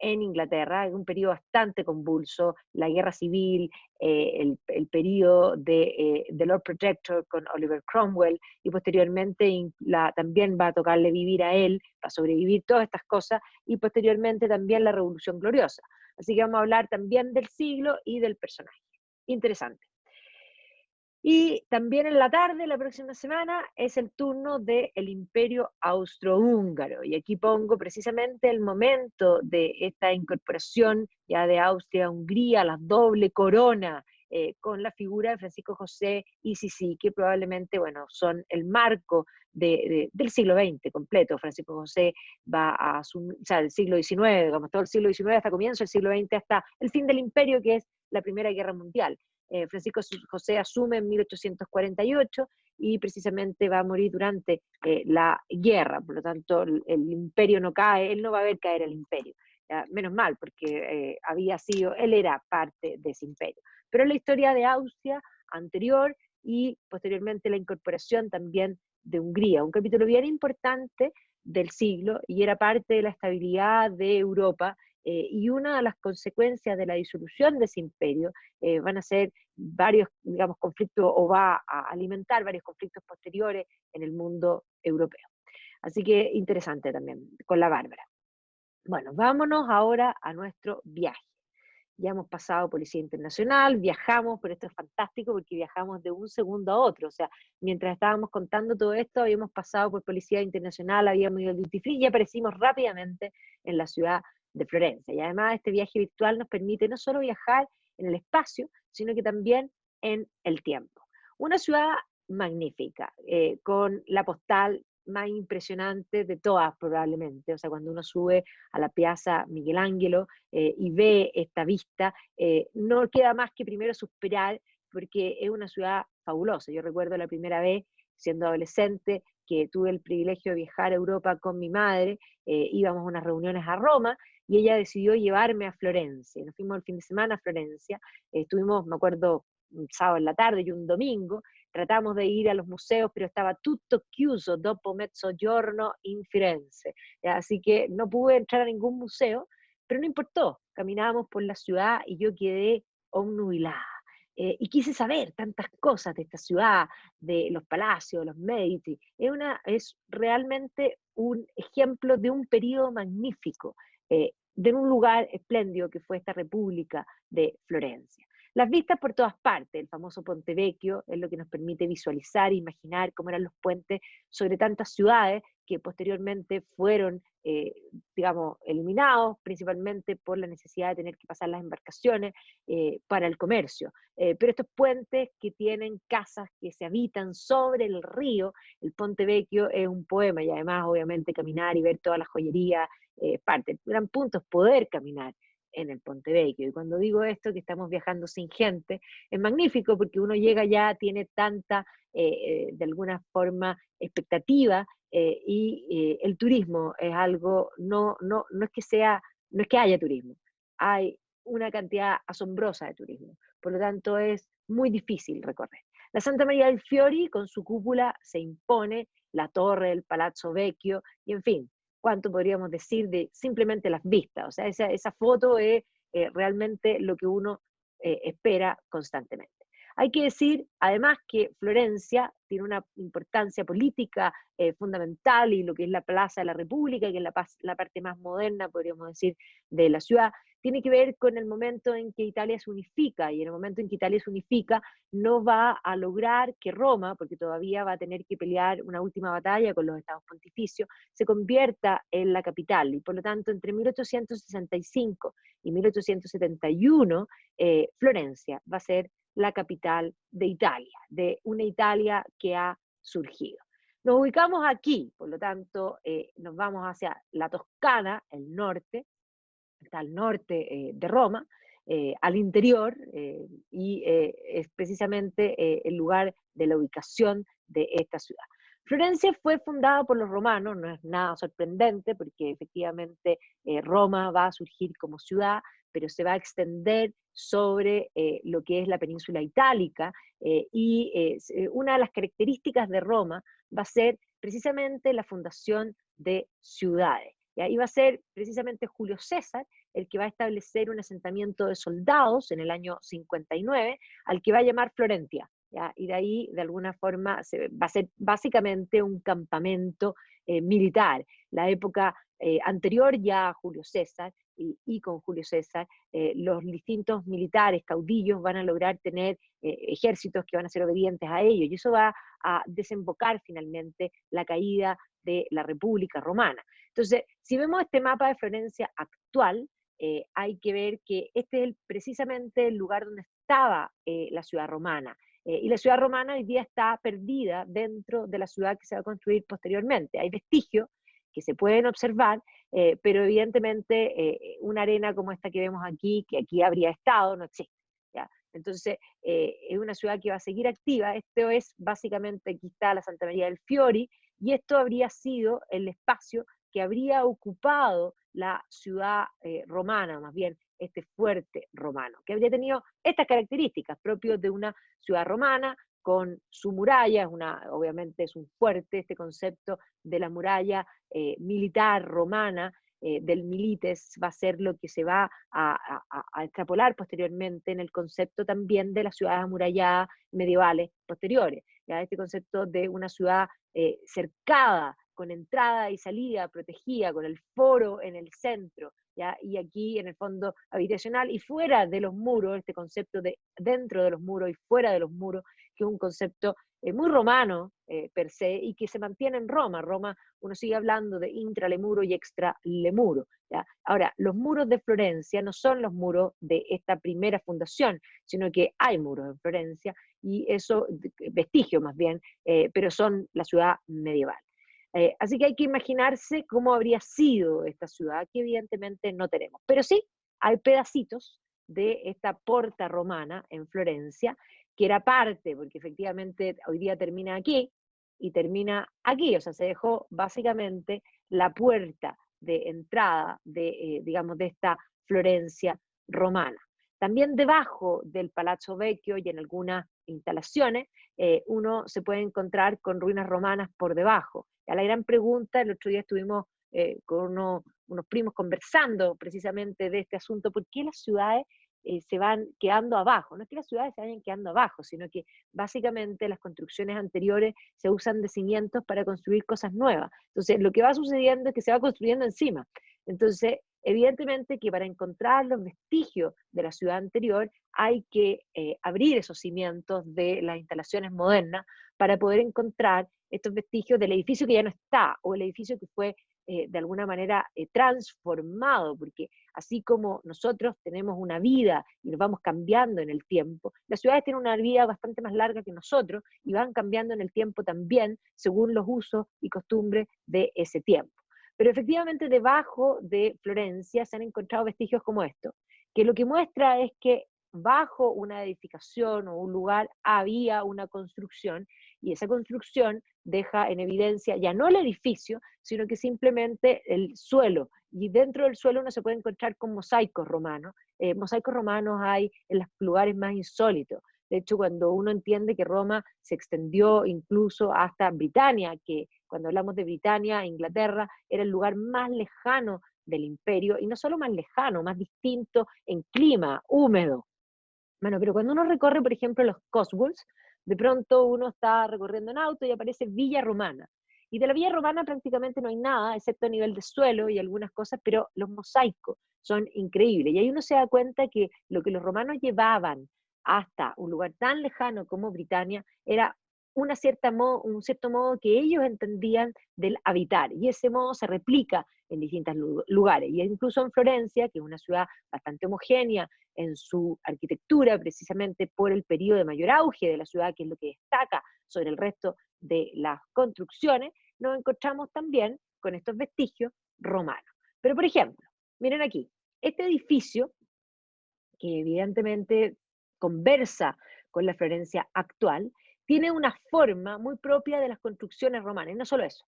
en Inglaterra, en un periodo bastante convulso, la guerra civil, el periodo de Lord Protector con Oliver Cromwell, y posteriormente también va a tocarle vivir a él, para sobrevivir todas estas cosas, y posteriormente también la Revolución Gloriosa. Así que vamos a hablar también del siglo y del personaje. Interesante. Y también en la tarde, la próxima semana, es el turno del Imperio Austrohúngaro. Y aquí pongo precisamente el momento de esta incorporación ya de Austria a Hungría, la doble corona, con la figura de Francisco José y Sisi, que probablemente, bueno, son el marco del siglo XX completo. Francisco José va a asumir, o sea, del siglo XIX, digamos, todo el siglo XIX hasta comienzo del siglo XX, hasta el fin del imperio, que es la Primera Guerra Mundial. Francisco José asume en 1848 y precisamente va a morir durante la guerra, por lo tanto el imperio no cae, él no va a ver caer el imperio. Menos mal, porque él era parte de ese imperio. Pero la historia de Austria anterior y posteriormente la incorporación también de Hungría, un capítulo bien importante del siglo y era parte de la estabilidad de Europa, y una de las consecuencias de la disolución de ese imperio van a ser varios, digamos, conflictos, o va a alimentar varios conflictos posteriores en el mundo europeo. Así que interesante también con la Bárbara. Bueno, vámonos ahora a nuestro viaje. Ya hemos pasado Policía Internacional, viajamos, pero esto es fantástico porque viajamos de un segundo a otro. O sea, mientras estábamos contando todo esto, habíamos pasado por Policía Internacional, habíamos ido al Duty Free y aparecimos rápidamente en la ciudad de Florencia. Y además este viaje virtual nos permite no solo viajar en el espacio, sino que también en el tiempo. Una ciudad magnífica, con la postal más impresionante de todas probablemente. O sea, cuando uno sube a la Piazza Miguel Ángelo, y ve esta vista, no queda más que primero suspirar, porque es una ciudad fabulosa. Yo recuerdo la primera vez, siendo adolescente, que tuve el privilegio de viajar a Europa con mi madre, íbamos a unas reuniones a Roma, y ella decidió llevarme a Florencia. Nos fuimos el fin de semana a Florencia, estuvimos, me acuerdo, un sábado en la tarde y un domingo, tratamos de ir a los museos, pero estaba tutto chiuso dopo mezzogiorno in Firenze. Así que no pude entrar a ningún museo, pero no importó, caminábamos por la ciudad y yo quedé obnubilada. Y quise saber tantas cosas de esta ciudad, de los palacios, los Medici. Es realmente un ejemplo de un periodo magnífico, de un lugar espléndido que fue esta República de Florencia. Las vistas por todas partes, el famoso Ponte Vecchio, es lo que nos permite visualizar e imaginar cómo eran los puentes sobre tantas ciudades que posteriormente fueron, digamos, eliminados, principalmente por la necesidad de tener que pasar las embarcaciones para el comercio. Pero estos puentes que tienen casas que se habitan sobre el río, el Ponte Vecchio es un poema, y además, obviamente, caminar y ver todas las joyerías, parte. El gran punto es poder caminar en el Ponte Vecchio. Y cuando digo esto, que estamos viajando sin gente, es magnífico porque uno llega ya, tiene tanta, de alguna forma, expectativa, y el turismo es algo, no es que sea, no es que haya turismo, hay una cantidad asombrosa de turismo, por lo tanto es muy difícil recorrer. La Santa Maria del Fiori con su cúpula se impone, la torre del Palazzo Vecchio, y en fin, cuánto podríamos decir de simplemente las vistas. O sea, esa foto es realmente lo que uno espera constantemente. Hay que decir, además, que Florencia tiene una importancia política fundamental, y lo que es la Plaza de la República, que es la parte más moderna, podríamos decir, de la ciudad, tiene que ver con el momento en que Italia se unifica, y en el momento en que Italia se unifica no va a lograr que Roma, porque todavía va a tener que pelear una última batalla con los estados pontificios, se convierta en la capital, y por lo tanto entre 1865 y 1871 Florencia va a ser la capital de Italia, de una Italia que ha surgido. Nos ubicamos aquí, por lo tanto, nos vamos hacia la Toscana, el norte, está al norte de Roma, al interior, y es precisamente el lugar de la ubicación de esta ciudad. Florencia fue fundada por los romanos, no es nada sorprendente porque efectivamente Roma va a surgir como ciudad, pero se va a extender sobre lo que es la península itálica, una de las características de Roma va a ser precisamente la fundación de ciudades. ¿ya? Y va a ser precisamente Julio César el que va a establecer un asentamiento de soldados en el año 59, al que va a llamar Florentia, ¿ya? Y de ahí, de alguna forma, va a ser básicamente un campamento militar. La época anterior ya a Julio César, y con Julio César, los distintos militares, caudillos, van a lograr tener ejércitos que van a ser obedientes a ellos, y eso va a desembocar finalmente la caída de la República Romana. Entonces, si vemos este mapa de Florencia actual, hay que ver que este es precisamente el lugar donde estaba la ciudad romana. Y la ciudad romana hoy día está perdida dentro de la ciudad que se va a construir posteriormente. Hay vestigios que se pueden observar, pero evidentemente una arena como esta que vemos aquí, que aquí habría estado, no existe. ¿Ya? Entonces, es una ciudad que va a seguir activa. Esto es básicamente, aquí está la Santa María del Fiori, y esto habría sido el espacio que habría ocupado la ciudad romana, más bien este fuerte romano, que habría tenido estas características propias de una ciudad romana, con su muralla, obviamente es un fuerte, este concepto de la muralla militar romana, del milites, va a ser lo que se va a extrapolar posteriormente en el concepto también de las ciudades amuralladas medievales posteriores, ¿ya? Este concepto de una ciudad cercada, con entrada y salida, protegida, con el foro en el centro, ¿ya? Y aquí en el fondo habitacional, y fuera de los muros, este concepto de dentro de los muros y fuera de los muros, que es un concepto muy romano per se, y que se mantiene en Roma. Roma, uno sigue hablando de intralemuro y extralemuro, ¿ya? Ahora, los muros de Florencia no son los muros de esta primera fundación, sino que hay muros en Florencia, y eso, vestigios más bien, pero son la ciudad medieval. Así que hay que imaginarse cómo habría sido esta ciudad, que evidentemente no tenemos. Pero sí, hay pedacitos de esta porta romana en Florencia, que era parte, porque efectivamente hoy día termina aquí y termina aquí, o sea, se dejó básicamente la puerta de entrada de, digamos, de esta Florencia romana. También debajo del Palazzo Vecchio y en algunas instalaciones, uno se puede encontrar con ruinas romanas por debajo. A la gran pregunta, el otro día estuvimos con unos primos conversando precisamente de este asunto: ¿por qué las ciudades se van quedando abajo? No es que las ciudades se vayan quedando abajo, sino que básicamente las construcciones anteriores se usan de cimientos para construir cosas nuevas. Entonces, lo que va sucediendo es que se va construyendo encima. Entonces, evidentemente que para encontrar los vestigios de la ciudad anterior hay que abrir esos cimientos de las instalaciones modernas para poder encontrar estos vestigios del edificio que ya no está, o el edificio que fue de alguna manera transformado, porque así como nosotros tenemos una vida y nos vamos cambiando en el tiempo, las ciudades tienen una vida bastante más larga que nosotros y van cambiando en el tiempo también según los usos y costumbres de ese tiempo. Pero efectivamente debajo de Florencia se han encontrado vestigios como estos, que lo que muestra es que bajo una edificación o un lugar había una construcción, y esa construcción deja en evidencia ya no el edificio, sino que simplemente el suelo. Y dentro del suelo uno se puede encontrar con mosaicos romanos. Mosaicos romanos hay en los lugares más insólitos. De hecho, cuando uno entiende que Roma se extendió incluso hasta Britania, que cuando hablamos de Britania, Inglaterra, era el lugar más lejano del imperio, y no solo más lejano, más distinto en clima, húmedo. Bueno, pero cuando uno recorre, por ejemplo, los Cotswolds, de pronto uno está recorriendo en auto y aparece Villa Romana. Y de la Villa Romana prácticamente no hay nada, excepto a nivel de suelo y algunas cosas, pero los mosaicos son increíbles. Y ahí uno se da cuenta que lo que los romanos llevaban hasta un lugar tan lejano como Britania era un cierto modo que ellos entendían del habitar. Y ese modo se replica en distintos lugares. Y incluso en Florencia, que es una ciudad bastante homogénea en su arquitectura, precisamente por el periodo de mayor auge de la ciudad, que es lo que destaca sobre el resto de las construcciones, nos encontramos también con estos vestigios romanos. Pero, por ejemplo, miren aquí, este edificio, que evidentemente conversa con la Florencia actual, tiene una forma muy propia de las construcciones romanas. Y no solo eso,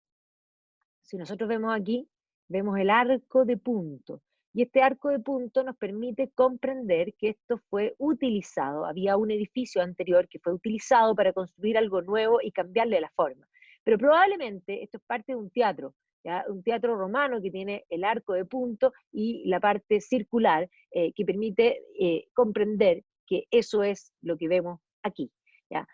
si nosotros vemos aquí, vemos el arco de punto. Y este arco de punto nos permite comprender que esto fue utilizado. Había un edificio anterior que fue utilizado para construir algo nuevo y cambiarle la forma. Pero probablemente esto es parte de un teatro. ¿ya? Un teatro romano que tiene el arco de punto y la parte circular, que permite comprender que eso es lo que vemos aquí, ¿ya?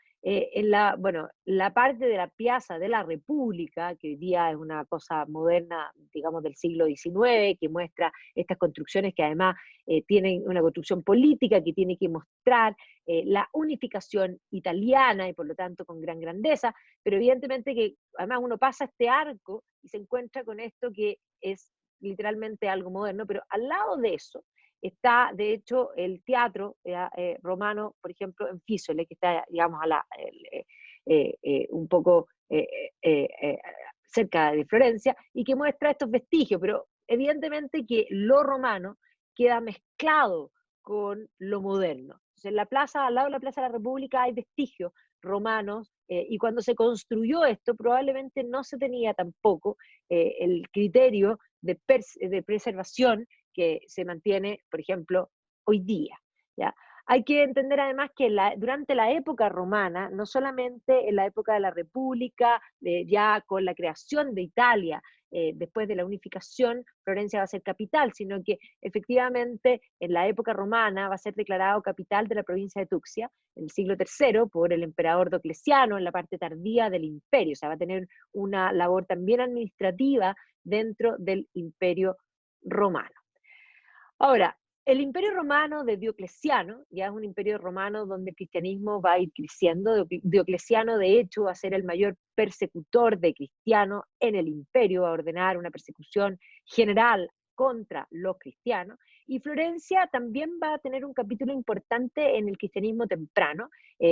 Bueno, la parte de la Piazza de la República, que hoy día es una cosa moderna, digamos, del siglo XIX, que muestra estas construcciones que además tienen una construcción política que tiene que mostrar la unificación italiana y por lo tanto con gran grandeza, pero evidentemente que además uno pasa este arco y se encuentra con esto que es literalmente algo moderno, pero al lado de eso está, de hecho, el teatro romano, por ejemplo, en Físole, que está, digamos, un poco cerca de Florencia, y que muestra estos vestigios, pero evidentemente que lo romano queda mezclado con lo moderno. Entonces, en la plaza, al lado de la Plaza de la República, hay vestigios romanos, y cuando se construyó esto, probablemente no se tenía tampoco el criterio de preservación que se mantiene, por ejemplo, hoy día. ¿Ya? Hay que entender además que durante la época romana, no solamente en la época de la República, ya con la creación de Italia, después de la unificación, Florencia va a ser capital, sino que efectivamente en la época romana va a ser declarado capital de la provincia de Tuxia, en el siglo III, por el emperador Diocleciano, en la parte tardía del imperio, o sea, va a tener una labor también administrativa dentro del imperio romano. Ahora, el imperio romano de Diocleciano, ya es un imperio romano donde el cristianismo va a ir creciendo. Diocleciano, de hecho, va a ser el mayor persecutor de cristianos en el imperio, va a ordenar una persecución general contra los cristianos. Y Florencia también va a tener un capítulo importante en el cristianismo temprano.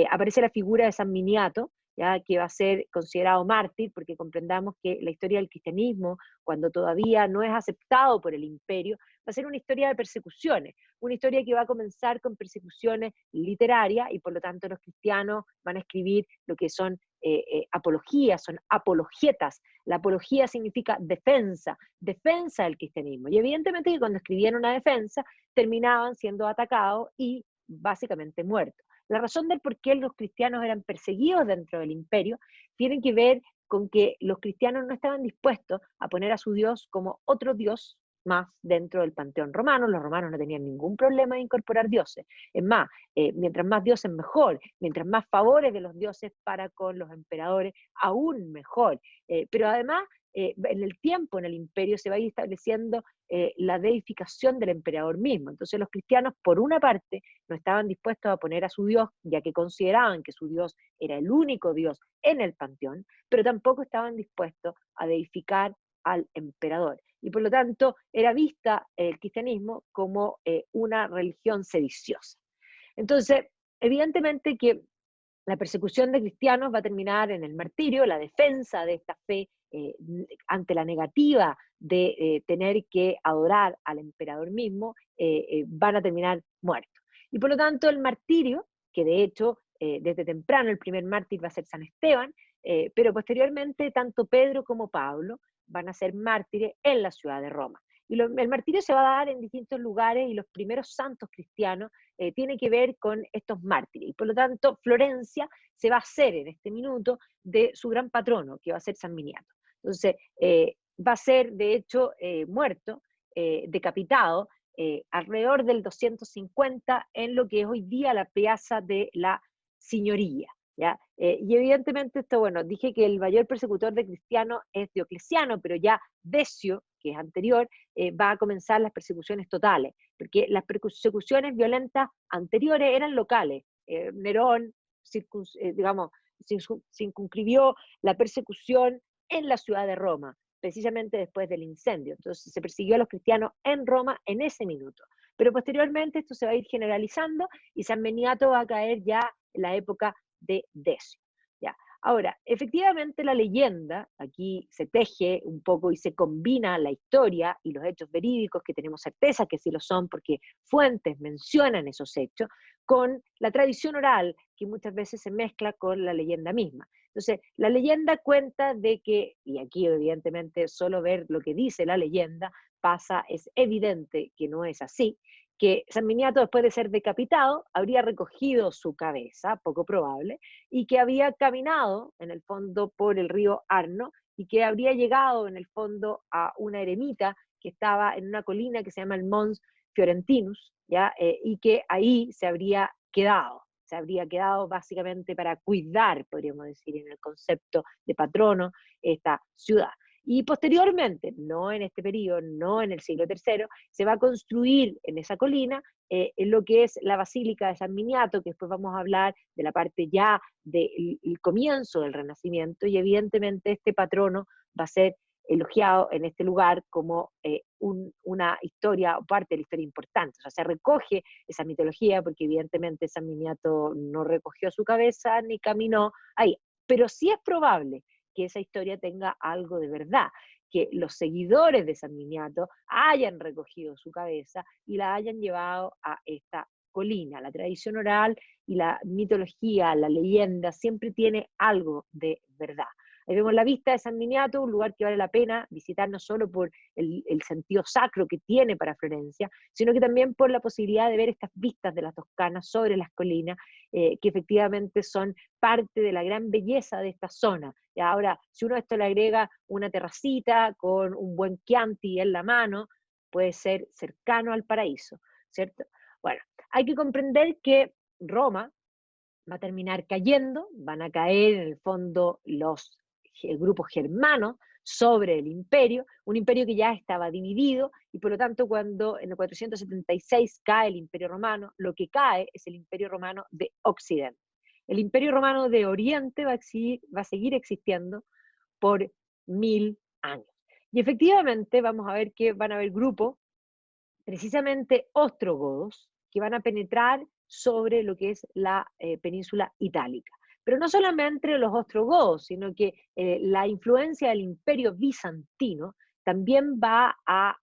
Aparece la figura de San Miniato, ya que va a ser considerado mártir, porque comprendamos que la historia del cristianismo, cuando todavía no es aceptado por el imperio, va a ser una historia de persecuciones, una historia que va a comenzar con persecuciones literarias y por lo tanto los cristianos van a escribir lo que son apologías, son apologetas. La apología significa defensa, defensa del cristianismo. Y evidentemente que cuando escribían una defensa terminaban siendo atacados y básicamente muertos. La razón del por qué los cristianos eran perseguidos dentro del imperio tiene que ver con que los cristianos no estaban dispuestos a poner a su Dios como otro Dios más dentro del panteón romano. Los romanos no tenían ningún problema de incorporar dioses. Es más, mientras más dioses mejor, mientras más favores de los dioses para con los emperadores, aún mejor. Pero además, en el tiempo, en el imperio, se va a ir estableciendo la deificación del emperador mismo. Entonces los cristianos, por una parte, no estaban dispuestos a poner a su Dios, ya que consideraban que su Dios era el único Dios en el panteón, pero tampoco estaban dispuestos a deificar al emperador. Y por lo tanto era vista el cristianismo como una religión sediciosa. Entonces, evidentemente que la persecución de cristianos va a terminar en el martirio, la defensa de esta fe ante la negativa de tener que adorar al emperador mismo, van a terminar muertos. Y por lo tanto el martirio, que de hecho desde temprano el primer mártir va a ser San Esteban, pero posteriormente tanto Pedro como Pablo van a ser mártires en la ciudad de Roma. Y el martirio se va a dar en distintos lugares y los primeros santos cristianos tienen que ver con estos mártires. Y por lo tanto, Florencia se va a hacer en este minuto de su gran patrono, que va a ser San Miniato. Entonces, va a ser, de hecho, muerto, decapitado, alrededor del 250 en lo que es hoy día la Piazza de la Signoria. ¿Ya? Y evidentemente esto, bueno, dije que el mayor persecutor de cristianos es Diocleciano, pero ya Decio, que es anterior, va a comenzar las persecuciones totales, porque las persecuciones violentas anteriores eran locales. Nerón, digamos, circunscribió la persecución en la ciudad de Roma, precisamente después del incendio. Entonces se persiguió a los cristianos en Roma en ese minuto. Pero posteriormente esto se va a ir generalizando y San Miniato va a caer ya en la época de Decio. ¿Ya? Ahora, efectivamente la leyenda, aquí se teje un poco y se combina la historia y los hechos verídicos, que tenemos certeza que sí lo son porque fuentes mencionan esos hechos, con la tradición oral, que muchas veces se mezcla con la leyenda misma. Entonces, la leyenda cuenta de que, y aquí evidentemente solo ver lo que dice la leyenda pasa, es evidente que no es así, que San Miniato, después de ser decapitado, habría recogido su cabeza, poco probable, y que había caminado, en el fondo, por el río Arno, y que habría llegado en el fondo a una eremita que estaba en una colina que se llama el Mons Fiorentinus, ¿ya? Y que ahí se habría quedado básicamente para cuidar, podríamos decir, en el concepto de patrono, esta ciudad. Y posteriormente, no en este periodo, no en el siglo III, se va a construir en esa colina en lo que es la Basílica de San Miniato, que después vamos a hablar de la parte ya del comienzo del Renacimiento, y evidentemente este patrono va a ser elogiado en este lugar como una historia, o parte de la historia importante. O sea, se recoge esa mitología, porque evidentemente San Miniato no recogió su cabeza ni caminó ahí. Pero sí es probable que esa historia tenga algo de verdad, que los seguidores de San Miniato hayan recogido su cabeza y la hayan llevado a esta colina. La tradición oral y la mitología, la leyenda, siempre tiene algo de verdad. Ahí vemos la vista de San Miniato, un lugar que vale la pena visitar no solo por el sentido sacro que tiene para Florencia, sino que también por la posibilidad de ver estas vistas de la Toscana sobre las colinas, que efectivamente son parte de la gran belleza de esta zona. Y ahora, si uno a esto le agrega una terracita con un buen Chianti en la mano, puede ser cercano al paraíso, ¿cierto? Bueno, hay que comprender que Roma va a terminar cayendo, van a caer en el fondo el grupo germano sobre el imperio, un imperio que ya estaba dividido, y por lo tanto cuando en el 476 cae el imperio romano, lo que cae es el imperio romano de Occidente. El imperio romano de Oriente va a seguir existiendo por 1000 años. Y efectivamente vamos a ver que van a haber grupos, precisamente ostrogodos, que van a penetrar sobre lo que es la península itálica. Pero no solamente los ostrogodos, sino que la influencia del imperio bizantino también va a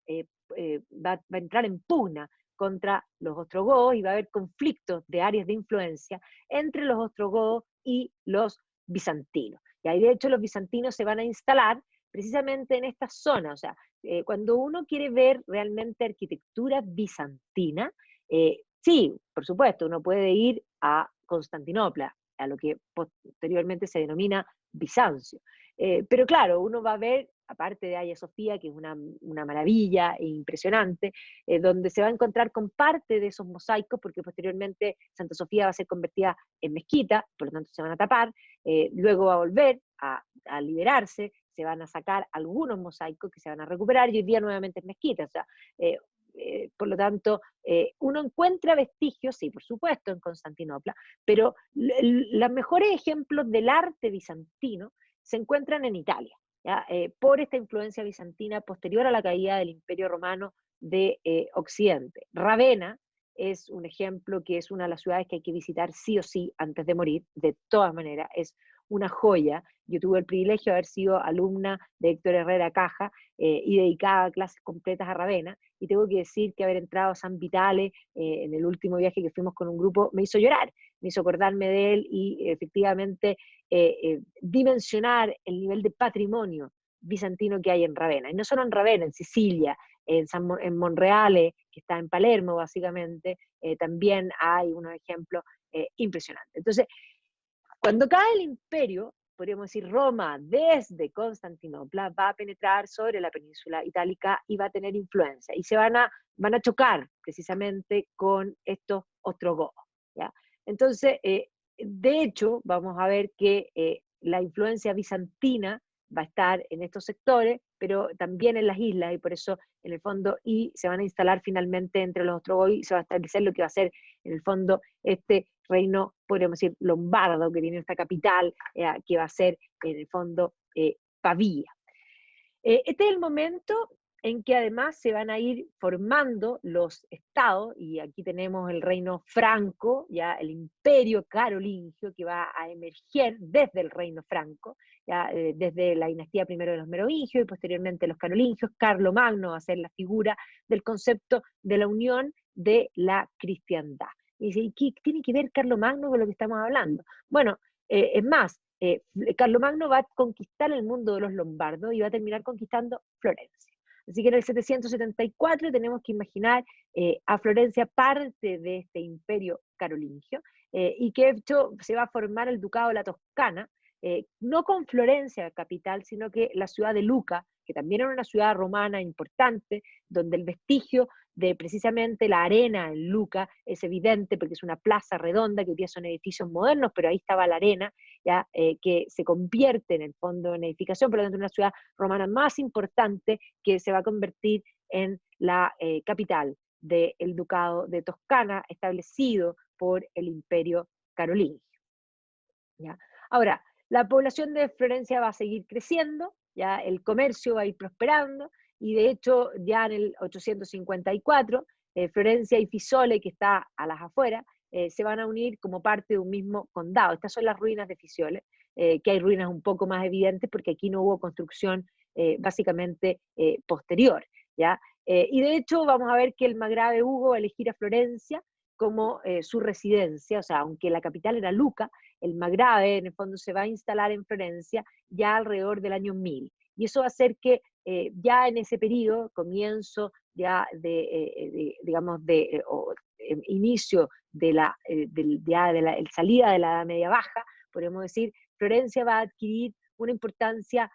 entrar en pugna contra los ostrogodos, y va a haber conflictos de áreas de influencia entre los ostrogodos y los bizantinos. Y ahí de hecho los bizantinos se van a instalar precisamente en esta zona. O sea, cuando uno quiere ver realmente arquitectura bizantina, sí, por supuesto, uno puede ir a Constantinopla, a lo que posteriormente se denomina Bizancio. Pero claro, uno va a ver, aparte de Hagia Sofía, que es una maravilla e impresionante, donde se va a encontrar con parte de esos mosaicos, porque posteriormente Santa Sofía va a ser convertida en mezquita, por lo tanto se van a tapar, luego va a volver a liberarse, se van a sacar algunos mosaicos que se van a recuperar, y hoy día nuevamente es mezquita. O sea, por lo tanto, uno encuentra vestigios, sí, por supuesto, en Constantinopla, pero los mejores ejemplos del arte bizantino se encuentran en Italia, ¿ya? Por esta influencia bizantina posterior a la caída del Imperio Romano de Occidente. Ravenna es un ejemplo, que es una de las ciudades que hay que visitar sí o sí antes de morir, de todas maneras, es una joya. Yo tuve el privilegio de haber sido alumna de Héctor Herrera Caja y dedicaba clases completas a Ravenna, y tengo que decir que haber entrado a San Vitale en el último viaje que fuimos con un grupo me hizo llorar, me hizo acordarme de él, y efectivamente dimensionar el nivel de patrimonio bizantino que hay en Ravenna. Y no solo en Ravenna, en Sicilia, en Monreale, que está en Palermo básicamente, también hay unos ejemplos impresionantes. Entonces, cuando cae el imperio, podríamos decir, Roma desde Constantinopla va a penetrar sobre la península itálica y va a tener influencia, y van a chocar precisamente con estos ostrogodos, ¿ya? Entonces, de hecho, vamos a ver que la influencia bizantina va a estar en estos sectores, pero también en las islas, y por eso, en el fondo, y se van a instalar finalmente entre los ostrogodos, y se va a establecer lo que va a ser, en el fondo, este reino, podríamos decir, lombardo, que tiene esta capital, que va a ser, en el fondo, Pavía. Este es el momento en que además se van a ir formando los estados, y aquí tenemos el reino franco, ya el imperio carolingio, que va a emerger desde el reino franco, ya, desde la dinastía primero de los merovingios y posteriormente los carolingios. Carlomagno va a ser la figura del concepto de la unión de la cristiandad. Y dice, ¿y qué tiene que ver Carlomagno con lo que estamos hablando? Bueno, es más, Carlomagno va a conquistar el mundo de los lombardos y va a terminar conquistando Florencia. Así que en el 774 tenemos que imaginar a Florencia parte de este imperio carolingio, y que de hecho se va a formar el ducado de la Toscana, no con Florencia capital, sino que la ciudad de Luca, que también era una ciudad romana importante, donde el vestigio de precisamente la arena en Luca es evidente porque es una plaza redonda, que hoy día son edificios modernos, pero ahí estaba la arena, ya, que se convierte en el fondo en edificación, por lo tanto una ciudad romana más importante que se va a convertir en la capital del ducado de Toscana, establecido por el imperio carolingio. ¿Ya? Ahora, la población de Florencia va a seguir creciendo, ya el comercio va a ir prosperando, y de hecho ya en el 854, Florencia y Fisole, que está a las afueras, se van a unir como parte de un mismo condado. Estas son las ruinas de Fisole, que hay ruinas un poco más evidentes porque aquí no hubo construcción básicamente posterior. ¿Ya? Y de hecho vamos a ver que el margrave Hugo va a elegir a Florencia como su residencia, o sea, aunque la capital era Luca, el margrave en el fondo se va a instalar en Florencia ya alrededor del año 1000. Y eso va a hacer que ya en ese periodo, comienzo ya digamos, inicio de la, ya de la salida de la Edad Media Baja, podemos decir, Florencia va a adquirir una importancia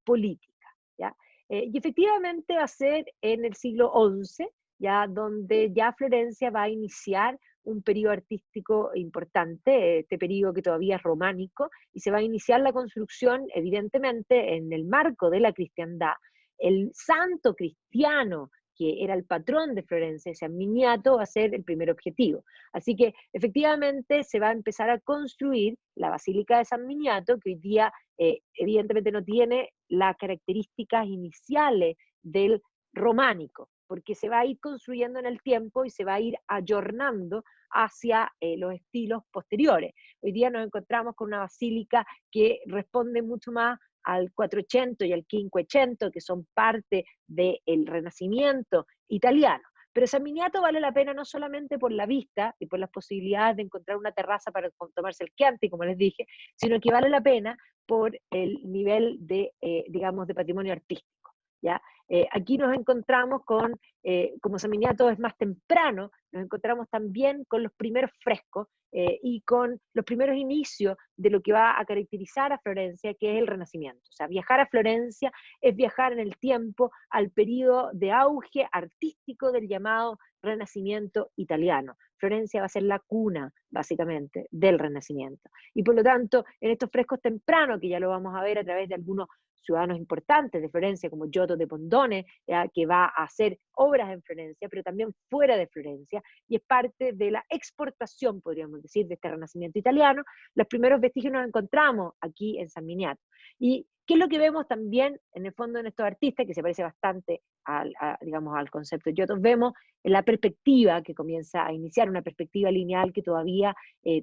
política. ¿Ya? Y efectivamente va a ser en el siglo XI, ya donde ya Florencia va a iniciar un periodo artístico importante, este periodo que todavía es románico, y se va a iniciar la construcción, evidentemente, en el marco de la cristiandad. El santo cristiano, que era el patrón de Florencia, San Miniato, va a ser el primer objetivo. Así que, efectivamente, se va a empezar a construir la Basílica de San Miniato, que hoy día, evidentemente, no tiene las características iniciales del románico, porque se va a ir construyendo en el tiempo y se va a ir ayornando hacia los estilos posteriores. Hoy día nos encontramos con una basílica que responde mucho más al 400 y al 500, que son parte del Renacimiento italiano. Pero San Miniato vale la pena no solamente por la vista y por las posibilidades de encontrar una terraza para tomarse el Chianti, como les dije, sino que vale la pena por el nivel de, digamos, de patrimonio artístico. ¿Ya? Aquí nos encontramos con, como San Miniato es más temprano, nos encontramos también con los primeros frescos y con los primeros inicios de lo que va a caracterizar a Florencia, que es el Renacimiento. O sea, viajar a Florencia es viajar en el tiempo al periodo de auge artístico del llamado Renacimiento italiano. Florencia va a ser la cuna, básicamente, del Renacimiento. Y por lo tanto, en estos frescos tempranos, que ya lo vamos a ver a través de algunos ciudadanos importantes de Florencia, como Giotto de Bondone, que va a hacer obras en Florencia, pero también fuera de Florencia, y es parte de la exportación, podríamos decir, de este Renacimiento italiano. Los primeros vestigios nos encontramos aquí en San Miniato. ¿Y qué es lo que vemos también, en el fondo, en estos artistas, que se parece bastante digamos, al concepto de Giotto? Vemos la perspectiva que comienza a iniciar, una perspectiva lineal que todavía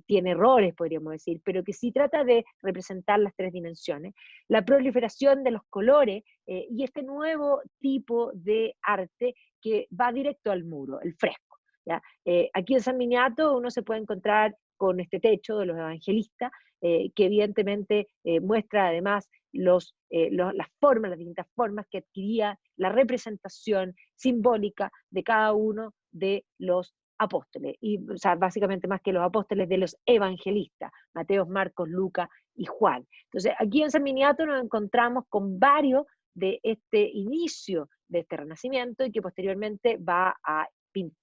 tiene errores, podríamos decir, pero que sí trata de representar las tres dimensiones. La proliferación de los colores y este nuevo tipo de arte que va directo al muro, el fresco. ¿Ya? Aquí en San Miniato uno se puede encontrar con este techo de los evangelistas, que evidentemente muestra además las formas, las distintas formas que adquiría la representación simbólica de cada uno de los apóstoles, y, o sea, básicamente más que los apóstoles, de los evangelistas, Mateo, Marcos, Lucas y Juan. Entonces, aquí en San Miniato nos encontramos con varios de este inicio de este renacimiento y que posteriormente va a,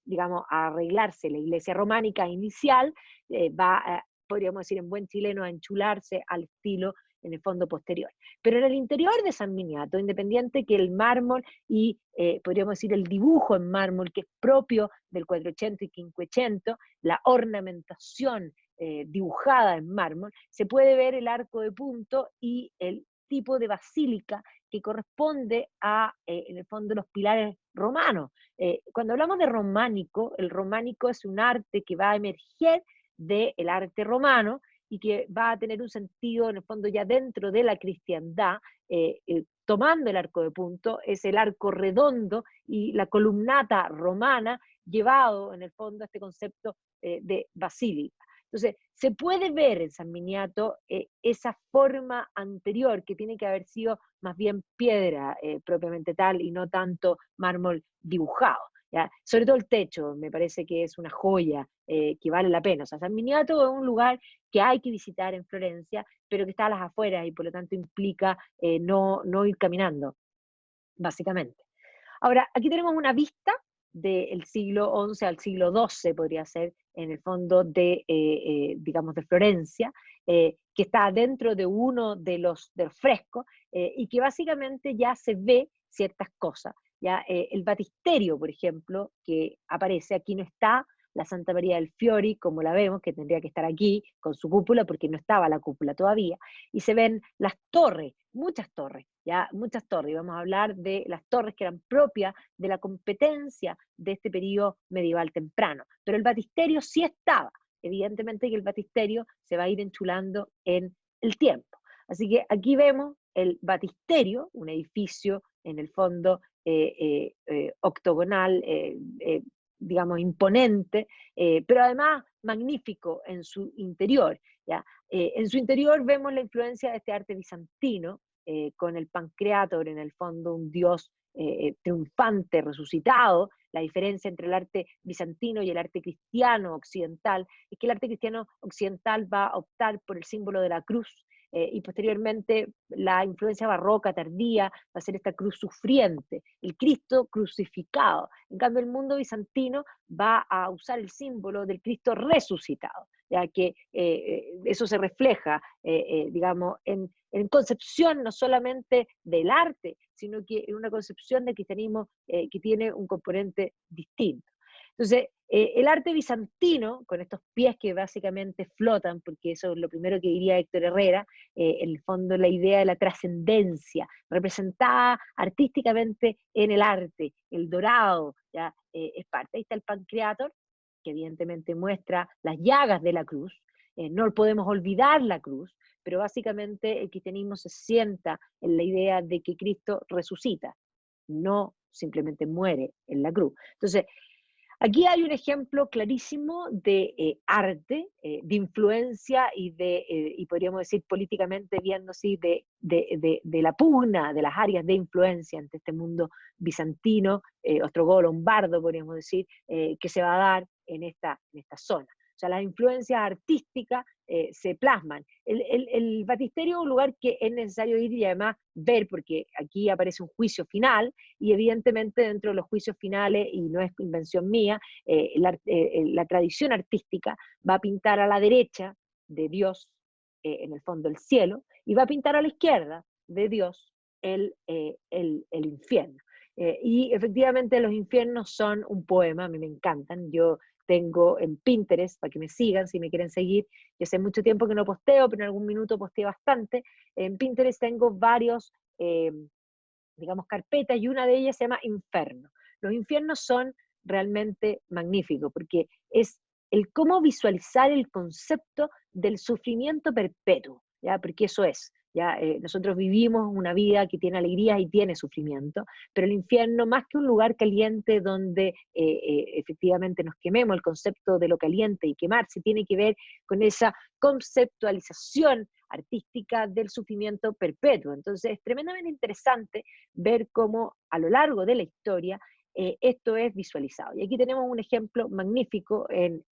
digamos, a arreglarse la iglesia románica inicial, va a, podríamos decir en buen chileno, a enchularse al estilo en el fondo posterior. Pero en el interior de San Miniato, independiente que el mármol y podríamos decir el dibujo en mármol que es propio del 400 y 500, la ornamentación dibujada en mármol, se puede ver el arco de punto y el tipo de basílica que corresponde a, en el fondo, los pilares romanos. Cuando hablamos de románico, el románico es un arte que va a emerger del arte romano y que va a tener un sentido, en el fondo, ya dentro de la cristiandad, tomando el arco de punto, es el arco redondo y la columnata romana, llevado, en el fondo, a este concepto de basílica. Entonces, se puede ver en San Miniato esa forma anterior, que tiene que haber sido más bien piedra propiamente tal, y no tanto mármol dibujado. ¿ya? Sobre todo el techo, me parece que es una joya que vale la pena. O sea, San Miniato es un lugar que hay que visitar en Florencia, pero que está a las afueras y por lo tanto implica no ir caminando, básicamente. Ahora, aquí tenemos una vista del siglo XI al siglo XII, podría ser, en el fondo digamos, de Florencia, que está dentro de uno de los frescos y que básicamente ya se ve ciertas cosas. ¿Ya? El batisterio, por ejemplo, que aparece aquí no está, la Santa María del Fiori, como la vemos, que tendría que estar aquí con su cúpula, porque no estaba la cúpula todavía, y se ven las torres, muchas torres, ya muchas torres, y vamos a hablar de las torres que eran propias de la competencia de este periodo medieval temprano. Pero el batisterio sí estaba. Evidentemente que el batisterio se va a ir enchulando en el tiempo. Así que aquí vemos el batisterio, un edificio en el fondo octogonal, digamos, imponente, pero además magnífico en su interior. ¿Ya? En su interior vemos la influencia de este arte bizantino, con el Pancreator en el fondo un dios triunfante, resucitado. La diferencia entre el arte bizantino y el arte cristiano occidental es que el arte cristiano occidental va a optar por el símbolo de la cruz, y posteriormente la influencia barroca tardía va a ser esta cruz sufriente, el Cristo crucificado. En cambio, el mundo bizantino va a usar el símbolo del Cristo resucitado, ya que eso se refleja, digamos, en concepción no solamente del arte, sino que en una concepción del cristianismo que tiene un componente distinto. Entonces, el arte bizantino, con estos pies que básicamente flotan, porque eso es lo primero que diría Héctor Herrera, en el fondo la idea de la trascendencia, representada artísticamente en el arte, el dorado, ¿ya? Es parte. Ahí está el Pancreator, que evidentemente muestra las llagas de la cruz, no podemos olvidar la cruz, pero básicamente el cristianismo se sienta en la idea de que Cristo resucita, no simplemente muere en la cruz. Entonces, aquí hay un ejemplo clarísimo de arte, de influencia y podríamos decir políticamente viendo así, de la pugna de las áreas de influencia entre este mundo bizantino, ostrogodo, lombardo, podríamos decir, que se va a dar en esta zona. O sea, las influencias artísticas se plasman. El batisterio es un lugar que es necesario ir y además ver, porque aquí aparece un juicio final, y evidentemente dentro de los juicios finales, y no es invención mía, la tradición artística va a pintar a la derecha de Dios, en el fondo el cielo, y va a pintar a la izquierda de Dios el infierno. Y efectivamente los infiernos son un poema, a mí me encantan, yo tengo en Pinterest, para que me sigan, si me quieren seguir, yo hace mucho tiempo que no posteo, pero en algún minuto posteé bastante, en Pinterest tengo varios digamos, carpetas, y una de ellas se llama Inferno. Los infiernos son realmente magníficos, porque es el cómo visualizar el concepto del sufrimiento perpetuo, ¿ya? Porque eso es. ¿Ya? Nosotros vivimos una vida que tiene alegrías y tiene sufrimiento, pero el infierno, más que un lugar caliente donde efectivamente nos quememos, el concepto de lo caliente y quemarse tiene que ver con esa conceptualización artística del sufrimiento perpetuo. Entonces es tremendamente interesante ver cómo a lo largo de la historia esto es visualizado. Y aquí tenemos un ejemplo magnífico en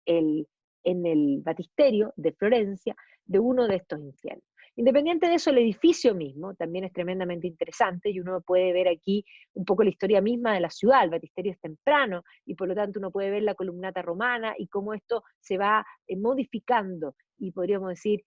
el batisterio de Florencia de uno de estos infiernos. Independiente de eso, el edificio mismo también es tremendamente interesante, y uno puede ver aquí un poco la historia misma de la ciudad. El batisterio es temprano y por lo tanto uno puede ver la columnata romana y cómo esto se va modificando y podríamos decir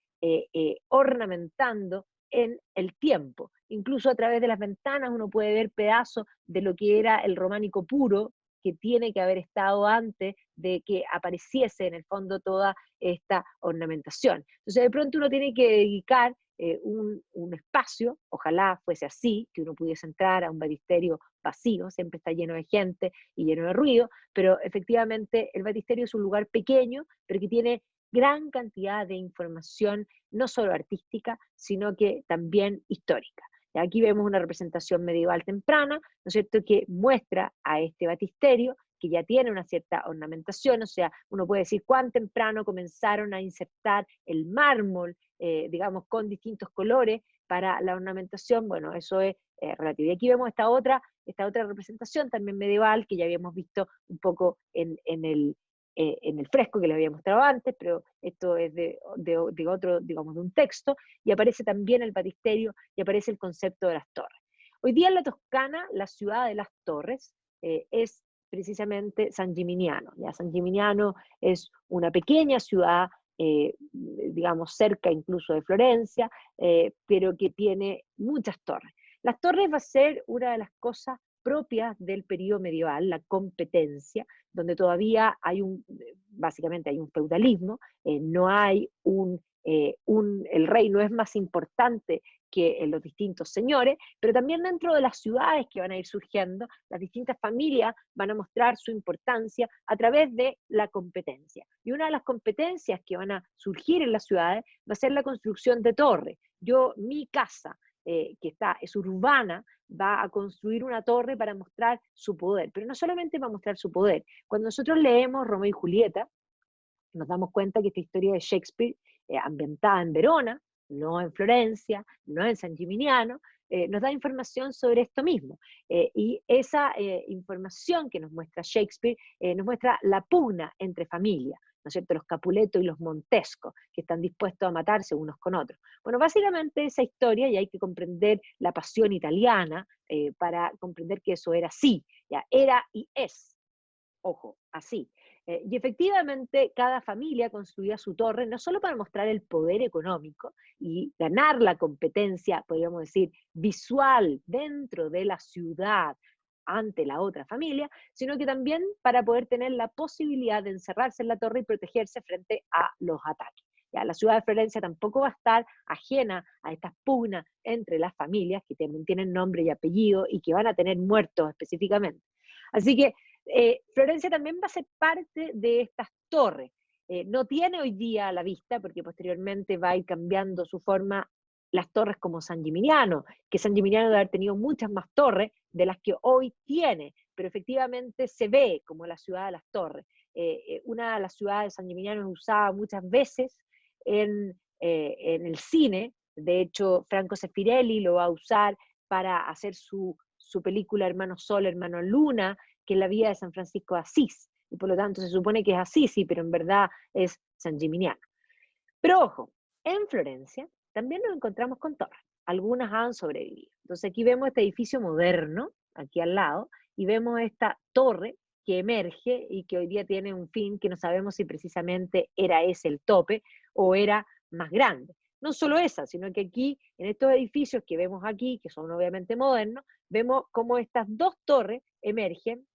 ornamentando en el tiempo. Incluso a través de las ventanas uno puede ver pedazos de lo que era el románico puro, que tiene que haber estado antes de que apareciese en el fondo toda esta ornamentación. Entonces de pronto uno tiene que dedicar un espacio, ojalá fuese así, que uno pudiese entrar a un batisterio vacío, siempre está lleno de gente y lleno de ruido, pero efectivamente el batisterio es un lugar pequeño, pero que tiene gran cantidad de información, no solo artística, sino que también histórica. Y aquí vemos una representación medieval temprana, ¿no es cierto?, que muestra a este batisterio, que ya tiene una cierta ornamentación, o sea, uno puede decir cuán temprano comenzaron a insertar el mármol, digamos, con distintos colores para la ornamentación. Bueno, eso es relativo. Y aquí vemos esta otra representación también medieval que ya habíamos visto un poco en el fresco que les había mostrado antes, pero esto es de otro, digamos, de un texto, y aparece también el batisterio y aparece el concepto de las torres. Hoy día en la Toscana, la ciudad de las torres es precisamente San Gimignano. ¿Ya? San Gimignano es una pequeña ciudad, digamos, cerca incluso de Florencia, pero que tiene muchas torres. Las torres va a ser una de las cosas propias del periodo medieval, la competencia, donde todavía básicamente hay un feudalismo, no hay el rey no es más importante que los distintos señores, pero también dentro de las ciudades que van a ir surgiendo, las distintas familias van a mostrar su importancia a través de la competencia. Y una de las competencias que van a surgir en las ciudades va a ser la construcción de torres. Mi casa, es urbana, va a construir una torre para mostrar su poder, pero no solamente para mostrar su poder. Cuando nosotros leemos Romeo y Julieta, nos damos cuenta que esta historia de Shakespeare, ambientada en Verona, no en Florencia, no en San Gimignano, nos da información sobre esto mismo. Y esa información que nos muestra Shakespeare nos muestra la pugna entre familias, ¿no es cierto? Los Capuleto y los Montesco, que están dispuestos a matarse unos con otros. Bueno, básicamente esa historia, y hay que comprender la pasión italiana para comprender que eso era así, ya era y es, ojo, así. Y efectivamente cada familia construía su torre no solo para mostrar el poder económico y ganar la competencia, podríamos decir, visual dentro de la ciudad ante la otra familia, sino que también para poder tener la posibilidad de encerrarse en la torre y protegerse frente a los ataques. Ya, la ciudad de Florencia tampoco va a estar ajena a estas pugnas entre las familias que tienen nombre y apellido y que van a tener muertos específicamente. Así que Florencia también va a ser parte de estas torres. No tiene hoy día a la vista, porque posteriormente va a ir cambiando su forma, las torres como San Gimignano, que San Gimignano debe haber tenido muchas más torres de las que hoy tiene, pero efectivamente se ve como la ciudad de las torres. Una de las ciudades de San Gimignano es usada muchas veces en el cine. De hecho, Franco Sefirelli lo va a usar para hacer su película Hermano Sol, Hermano Luna, que es la vida de San Francisco de Asís, y por lo tanto se supone que es Assisi, pero en verdad es San Gimignano. Pero ojo, en Florencia también nos encontramos con torres, algunas han sobrevivido. Entonces aquí vemos este edificio moderno, aquí al lado, y vemos esta torre que emerge y que hoy día tiene un fin que no sabemos si precisamente era ese el tope o era más grande. No solo esa, sino que aquí, en estos edificios que vemos aquí, que son obviamente modernos, vemos cómo estas dos torres emergen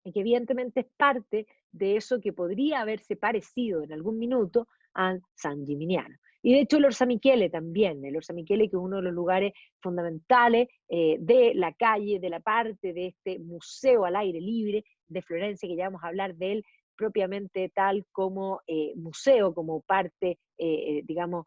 y que evidentemente es parte de eso que podría haberse parecido en algún minuto a San Gimignano. Y de hecho el Orsa Michele también, el Orsa Michele, que es uno de los lugares fundamentales de la calle, de la parte de este museo al aire libre de Florencia, que ya vamos a hablar de él propiamente tal como museo, como parte, digamos,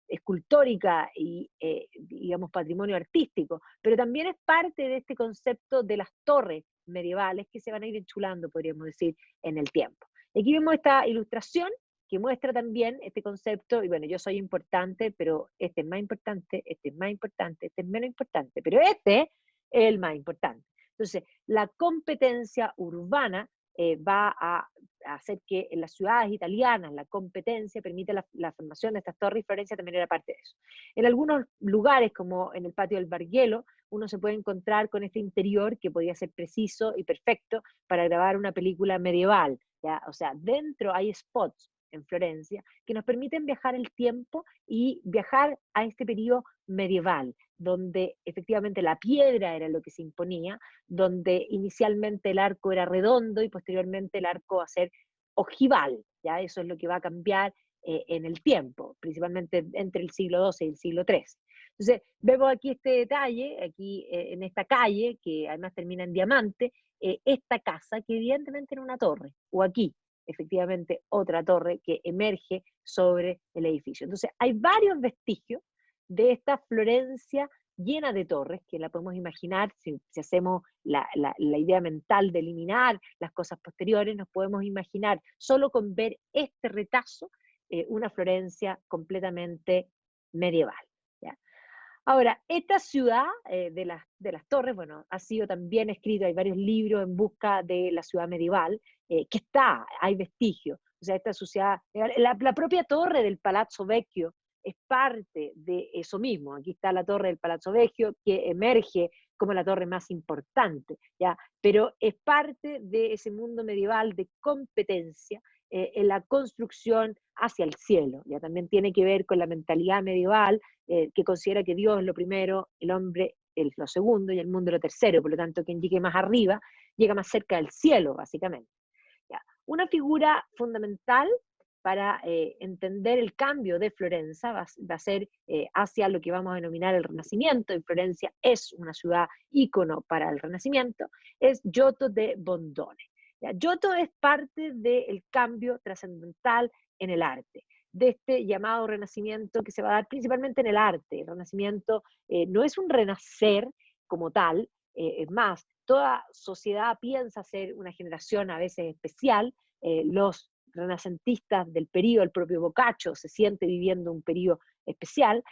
escultórica y, digamos, patrimonio artístico, pero también es parte de este concepto de las torres medievales que se van a ir enchulando, podríamos decir, en el tiempo. Y aquí vemos esta ilustración que muestra también este concepto, y bueno, yo soy importante, pero este es más importante, este es más importante, este es menos importante, pero este es el más importante. Entonces, la competencia urbana va a hacer que en las ciudades italianas la competencia permite la formación de estas torres, y Florencia también era parte de eso. En algunos lugares, como en el patio del Bargello, uno se puede encontrar con este interior que podía ser preciso y perfecto para grabar una película medieval, ¿ya? O sea, dentro hay spots en Florencia que nos permiten viajar el tiempo y viajar a este periodo medieval, donde efectivamente la piedra era lo que se imponía, donde inicialmente el arco era redondo y posteriormente el arco va a ser ojival, ¿ya? Eso es lo que va a cambiar en el tiempo, principalmente entre el siglo XII y el siglo XIII. Entonces, vemos aquí este detalle, aquí en esta calle, que además termina en diamante, esta casa que evidentemente era una torre, o aquí, efectivamente, otra torre que emerge sobre el edificio. Entonces, hay varios vestigios de esta Florencia llena de torres, que la podemos imaginar, si hacemos la idea mental de eliminar las cosas posteriores, nos podemos imaginar, solo con ver este retazo, una Florencia completamente medieval. ¿Ya? Ahora, esta ciudad de las torres, bueno, ha sido también escrito, hay varios libros en busca de la ciudad medieval, que está, hay vestigios. O sea, esta sociedad, la propia torre del Palazzo Vecchio es parte de eso mismo. Aquí está la torre del Palazzo Vecchio, que emerge como la torre más importante, ¿ya? Pero es parte de ese mundo medieval de competencia en la construcción hacia el cielo. Ya también tiene que ver con la mentalidad medieval que considera que Dios es lo primero, el hombre es lo segundo y el mundo lo tercero. Por lo tanto, quien llegue más arriba llega más cerca del cielo, básicamente. ¿Ya? Una figura fundamental para entender el cambio de Florencia va a ser hacia lo que vamos a denominar el Renacimiento. En Florencia es una ciudad ícono para el Renacimiento, es Giotto de Bondone. ¿Ya? Giotto es parte del cambio trascendental en el arte, de este llamado renacimiento que se va a dar principalmente en el arte. El renacimiento no es un renacer como tal, es más, toda sociedad piensa ser una generación a veces especial, los renacentistas del periodo, el propio Boccaccio se siente viviendo un periodo especial,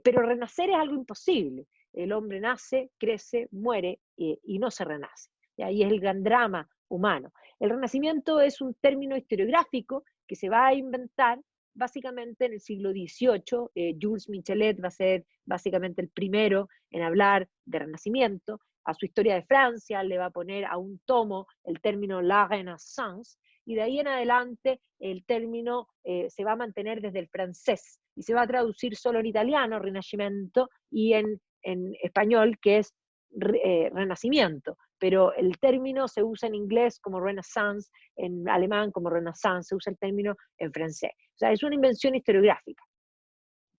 pero renacer es algo imposible. El hombre nace, crece, muere y no se renace. Y ahí es el gran drama humano. El renacimiento es un término historiográfico que se va a inventar básicamente en el siglo XVIII. Jules Michelet va a ser básicamente el primero en hablar de renacimiento. A su historia de Francia le va a poner a un tomo el término la Renaissance, y de ahí en adelante el término se va a mantener desde el francés y se va a traducir solo en italiano, Rinascimento, y en español, que es Renacimiento, pero el término se usa en inglés como Renaissance, en alemán como Renaissance, se usa el término en francés. O sea, es una invención historiográfica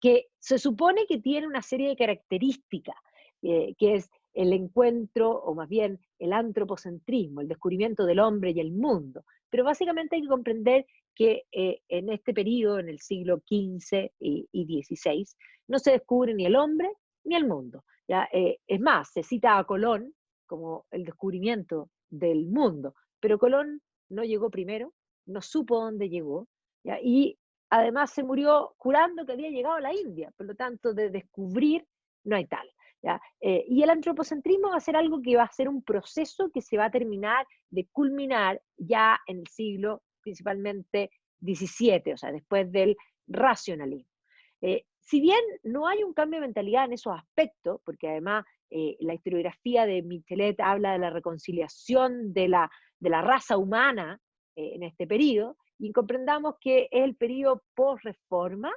que se supone que tiene una serie de características, que es el encuentro, o más bien el antropocentrismo, el descubrimiento del hombre y el mundo. Pero básicamente hay que comprender que en este periodo, en el siglo XV y XVI, no se descubre ni el hombre ni el mundo. ¿Ya? Es más, se cita a Colón como el descubrimiento del mundo, pero Colón no llegó primero, no supo dónde llegó, ¿ya? Y además se murió jurando que había llegado a la India, por lo tanto, de descubrir no hay tal. ¿Ya? Y el antropocentrismo va a ser algo que va a ser un proceso que se va a terminar de culminar ya en el siglo principalmente XVII, o sea, después del racionalismo. Si bien no hay un cambio de mentalidad en esos aspectos, porque además la historiografía de Michelet habla de la reconciliación de la raza humana en este periodo, y comprendamos que es el periodo post-reforma,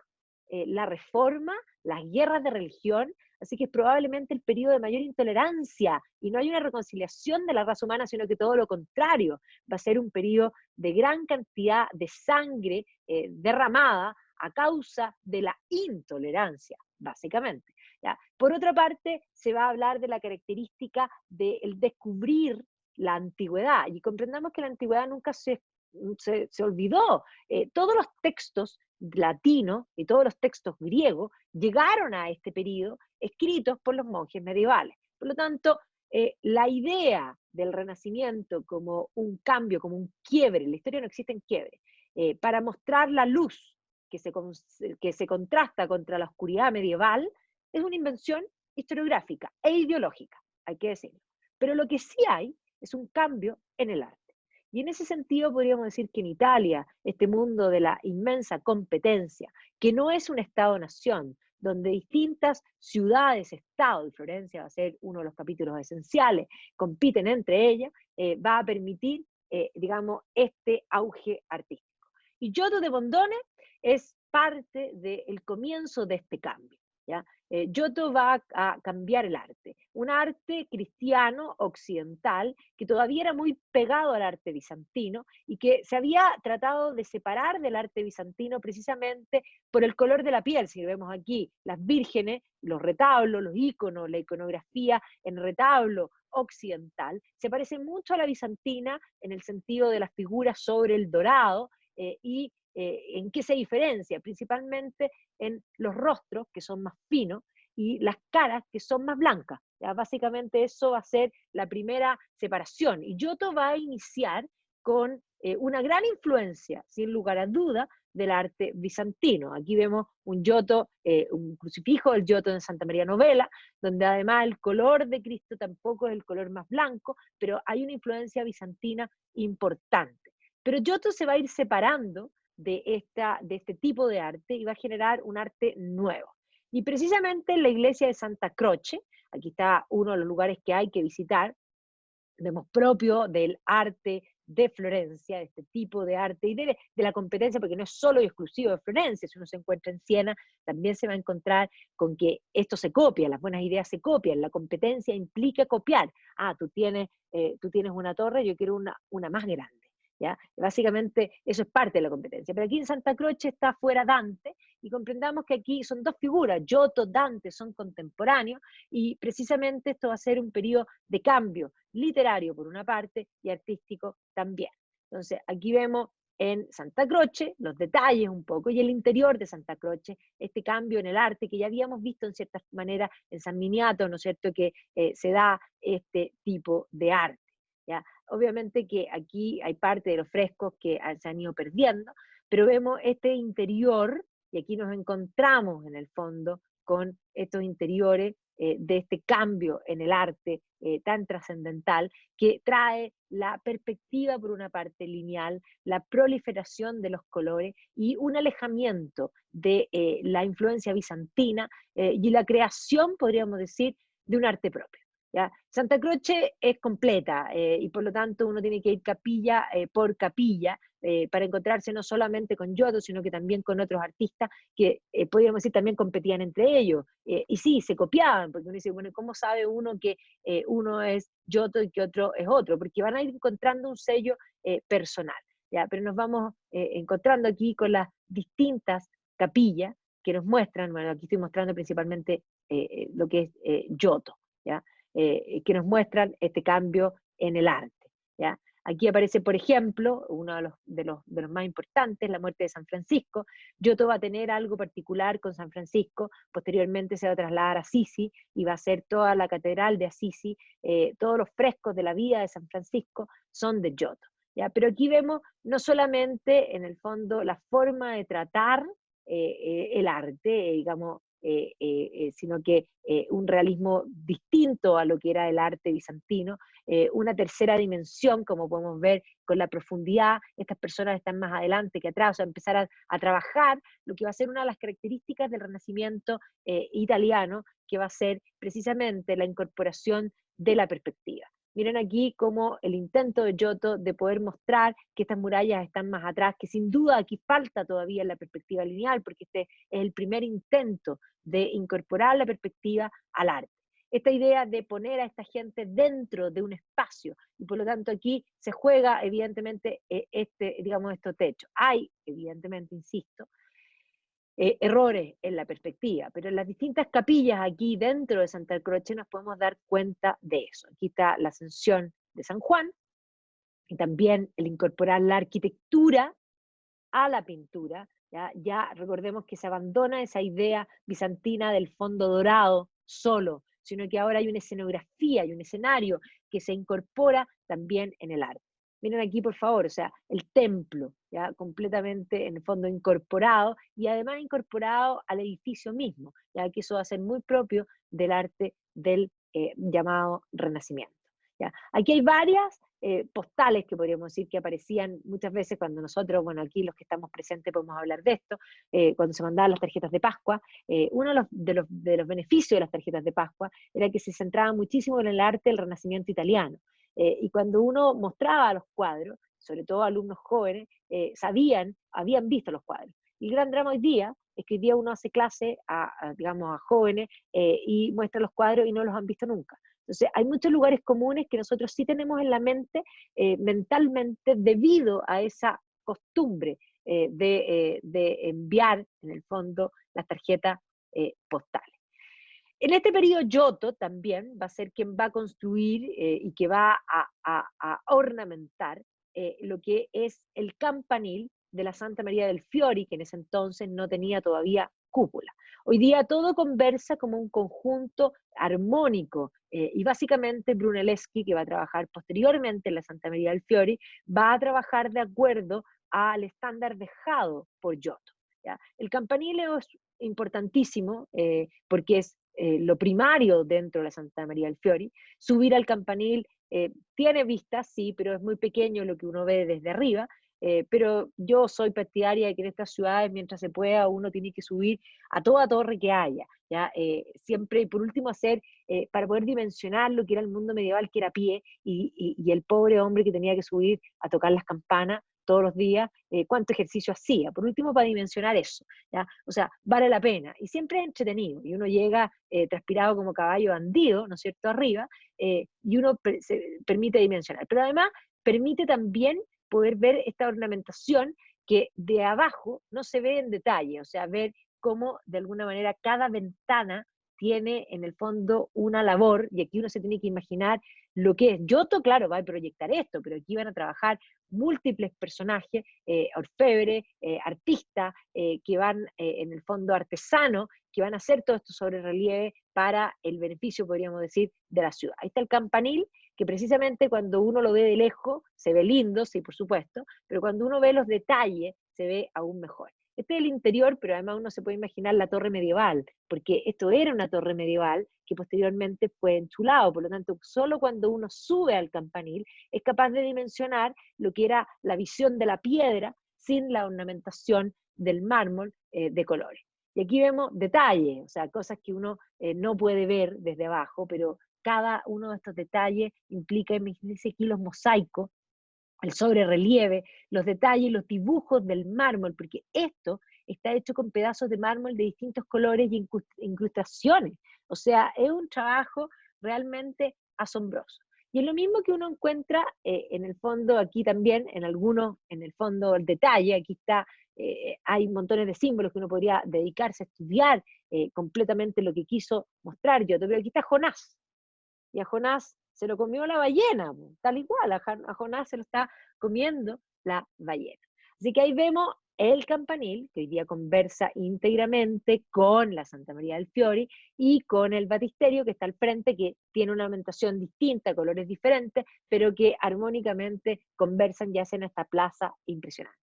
la reforma, las guerras de religión, así que es probablemente el periodo de mayor intolerancia, y no hay una reconciliación de la raza humana, sino que todo lo contrario, va a ser un periodo de gran cantidad de sangre derramada a causa de la intolerancia, básicamente. ¿Ya? Por otra parte, se va a hablar de la característica del descubrir la antigüedad, y comprendamos que la antigüedad nunca se olvidó. Todos los textos latinos y todos los textos griegos llegaron a este periodo escritos por los monjes medievales. Por lo tanto, la idea del Renacimiento como un cambio, como un quiebre, en la historia no existen quiebres, para mostrar la luz que se contrasta contra la oscuridad medieval, es una invención historiográfica e ideológica, hay que decirlo. Pero lo que sí hay es un cambio en el arte. Y en ese sentido podríamos decir que en Italia, este mundo de la inmensa competencia, que no es un Estado-nación, donde distintas ciudades-estado, y Florencia va a ser uno de los capítulos esenciales, compiten entre ellas, va a permitir, digamos, este auge artístico. Y Giotto de Bondone es parte del comienzo de este cambio. ¿Ya? Giotto va a cambiar el arte, un arte cristiano occidental que todavía era muy pegado al arte bizantino y que se había tratado de separar del arte bizantino precisamente por el color de la piel. Si vemos aquí las vírgenes, los retablos, los íconos, la iconografía en retablo occidental, se parece mucho a la bizantina en el sentido de las figuras sobre el dorado y ¿en qué se diferencia? Principalmente en los rostros, que son más finos, y las caras que son más blancas. ¿Ya? Básicamente eso va a ser la primera separación. Y Giotto va a iniciar con una gran influencia, sin lugar a duda, del arte bizantino. Aquí vemos un Giotto, un crucifijo del Giotto de Santa María Novella, donde además el color de Cristo tampoco es el color más blanco, pero hay una influencia bizantina importante. Pero Giotto se va a ir separando de este tipo de arte y va a generar un arte nuevo. Y precisamente en la iglesia de Santa Croce, aquí está uno de los lugares que hay que visitar, vemos propio del arte de Florencia, de este tipo de arte y de la competencia, porque no es solo y exclusivo de Florencia, si uno se encuentra en Siena, también se va a encontrar con que esto se copia, las buenas ideas se copian, la competencia implica copiar. Tú tienes una torre, yo quiero una más grande. ¿Ya? Básicamente eso es parte de la competencia. Pero aquí en Santa Croce está fuera Dante, y comprendamos que aquí son dos figuras, Giotto, Dante, son contemporáneos, y precisamente esto va a ser un periodo de cambio literario por una parte y artístico también. Entonces aquí vemos en Santa Croce los detalles un poco y el interior de Santa Croce, este cambio en el arte que ya habíamos visto en cierta manera en San Miniato, ¿no es cierto?, que se da este tipo de arte. ¿Ya? Obviamente que aquí hay parte de los frescos que se han ido perdiendo, pero vemos este interior y aquí nos encontramos en el fondo con estos interiores de este cambio en el arte tan trascendental que trae la perspectiva por una parte lineal, la proliferación de los colores y un alejamiento de la influencia bizantina y la creación, podríamos decir, de un arte propio. ¿Ya? Santa Croce es completa y por lo tanto uno tiene que ir capilla por capilla para encontrarse no solamente con Giotto, sino que también con otros artistas que podríamos decir también competían entre ellos. Y sí, se copiaban, porque uno dice, bueno, ¿cómo sabe uno que uno es Giotto y que otro es otro? Porque van a ir encontrando un sello personal. ¿Ya? Pero nos vamos encontrando aquí con las distintas capillas que nos muestran, bueno, aquí estoy mostrando principalmente lo que es Giotto, ¿ya? Que nos muestran este cambio en el arte. ¿Ya? Aquí aparece, por ejemplo, uno de los más importantes, la muerte de San Francisco. Giotto va a tener algo particular con San Francisco, posteriormente se va a trasladar a Assisi y va a ser toda la catedral de Assisi, todos los frescos de la vida de San Francisco son de Giotto. ¿Ya? Pero aquí vemos no solamente en el fondo la forma de tratar el arte, digamos, sino que un realismo distinto a lo que era el arte bizantino, una tercera dimensión, como podemos ver con la profundidad, estas personas están más adelante que atrás, o sea, empezar a trabajar lo que va a ser una de las características del Renacimiento italiano, que va a ser precisamente la incorporación de la perspectiva. Miren aquí cómo el intento de Giotto de poder mostrar que estas murallas están más atrás, que sin duda aquí falta todavía la perspectiva lineal, porque este es el primer intento de incorporar la perspectiva al arte. Esta idea de poner a esta gente dentro de un espacio, y por lo tanto aquí se juega evidentemente digamos, estos techos. Hay, evidentemente, insisto, errores en la perspectiva, pero en las distintas capillas aquí dentro de Santa Croce nos podemos dar cuenta de eso. Aquí está la Ascensión de San Juan, y también el incorporar la arquitectura a la pintura. Ya recordemos que se abandona esa idea bizantina del fondo dorado solo, sino que ahora hay una escenografía y un escenario que se incorpora también en el arte. Miren aquí, por favor, o sea, el templo, ya completamente en el fondo incorporado y además incorporado al edificio mismo, ya que eso va a ser muy propio del arte del llamado Renacimiento. ¿Ya? Aquí hay varias postales que podríamos decir que aparecían muchas veces cuando nosotros, bueno, aquí los que estamos presentes podemos hablar de esto, cuando se mandaban las tarjetas de Pascua. Uno de los beneficios de las tarjetas de Pascua era que se centraba muchísimo en el arte del Renacimiento italiano. Y cuando uno mostraba los cuadros, sobre todo alumnos jóvenes, habían visto los cuadros. Y el gran drama hoy día es que hoy día uno hace clase digamos, a jóvenes y muestra los cuadros y no los han visto nunca. Entonces, hay muchos lugares comunes que nosotros sí tenemos en la mente mentalmente debido a esa costumbre de enviar, en el fondo, las tarjetas postales. En este periodo, Giotto también va a ser quien va a construir y que va a ornamentar lo que es el campanil de la Santa María del Fiori, que en ese entonces no tenía todavía cúpula. Hoy día todo conversa como un conjunto armónico, y básicamente Brunelleschi, que va a trabajar posteriormente en la Santa María del Fiori, va a trabajar de acuerdo al estándar dejado por Giotto. ¿Ya? El campanile es importantísimo porque es lo primario dentro de la Santa María del Fiori. Subir al campanil tiene vistas, sí, pero es muy pequeño lo que uno ve desde arriba. Pero yo soy partidaria de que en estas ciudades, mientras se pueda, uno tiene que subir a toda torre que haya, ¿ya? Siempre, y por último, hacer, para poder dimensionar lo que era el mundo medieval, que era a pie, y el pobre hombre que tenía que subir a tocar las campanas todos los días, cuánto ejercicio hacía, por último, para dimensionar eso, ¿ya? O sea, vale la pena, y siempre es entretenido, y uno llega transpirado como caballo bandido, ¿no es cierto?, arriba, y uno se permite dimensionar, pero además permite también poder ver esta ornamentación que de abajo no se ve en detalle, o sea, ver cómo de alguna manera cada ventana tiene en el fondo una labor, y aquí uno se tiene que imaginar lo que es. Giotto, claro, va a proyectar esto, pero aquí van a trabajar múltiples personajes, orfebres, artistas, que van en el fondo artesanos, que van a hacer todos estos sobrerelieves para el beneficio, podríamos decir, de la ciudad. Ahí está el campanil, que precisamente cuando uno lo ve de lejos se ve lindo, sí, por supuesto, pero cuando uno ve los detalles se ve aún mejor. Este es el interior, pero además uno se puede imaginar la torre medieval, porque esto era una torre medieval que posteriormente fue enchulado, por lo tanto, solo cuando uno sube al campanil es capaz de dimensionar lo que era la visión de la piedra sin la ornamentación del mármol de colores. Y aquí vemos detalles, o sea, cosas que uno no puede ver desde abajo, pero cada uno de estos detalles implica, imagínense aquí los mosaicos, el sobrerelieve, los detalles, los dibujos del mármol, porque esto está hecho con pedazos de mármol de distintos colores y incrustaciones. O sea, es un trabajo realmente asombroso. Y es lo mismo que uno encuentra en el fondo aquí también, en algunos, en el fondo el detalle, aquí está, hay montones de símbolos que uno podría dedicarse a estudiar completamente lo que quiso mostrar yo. Pero aquí está Jonás, y a Jonás se lo comió la ballena, tal igual, a Jonás se lo está comiendo la ballena. Así que ahí vemos el campanil, que hoy día conversa íntegramente con la Santa María del Fiori y con el batisterio que está al frente, que tiene una ornamentación distinta, colores diferentes, pero que armónicamente conversan y hacen esta plaza impresionante.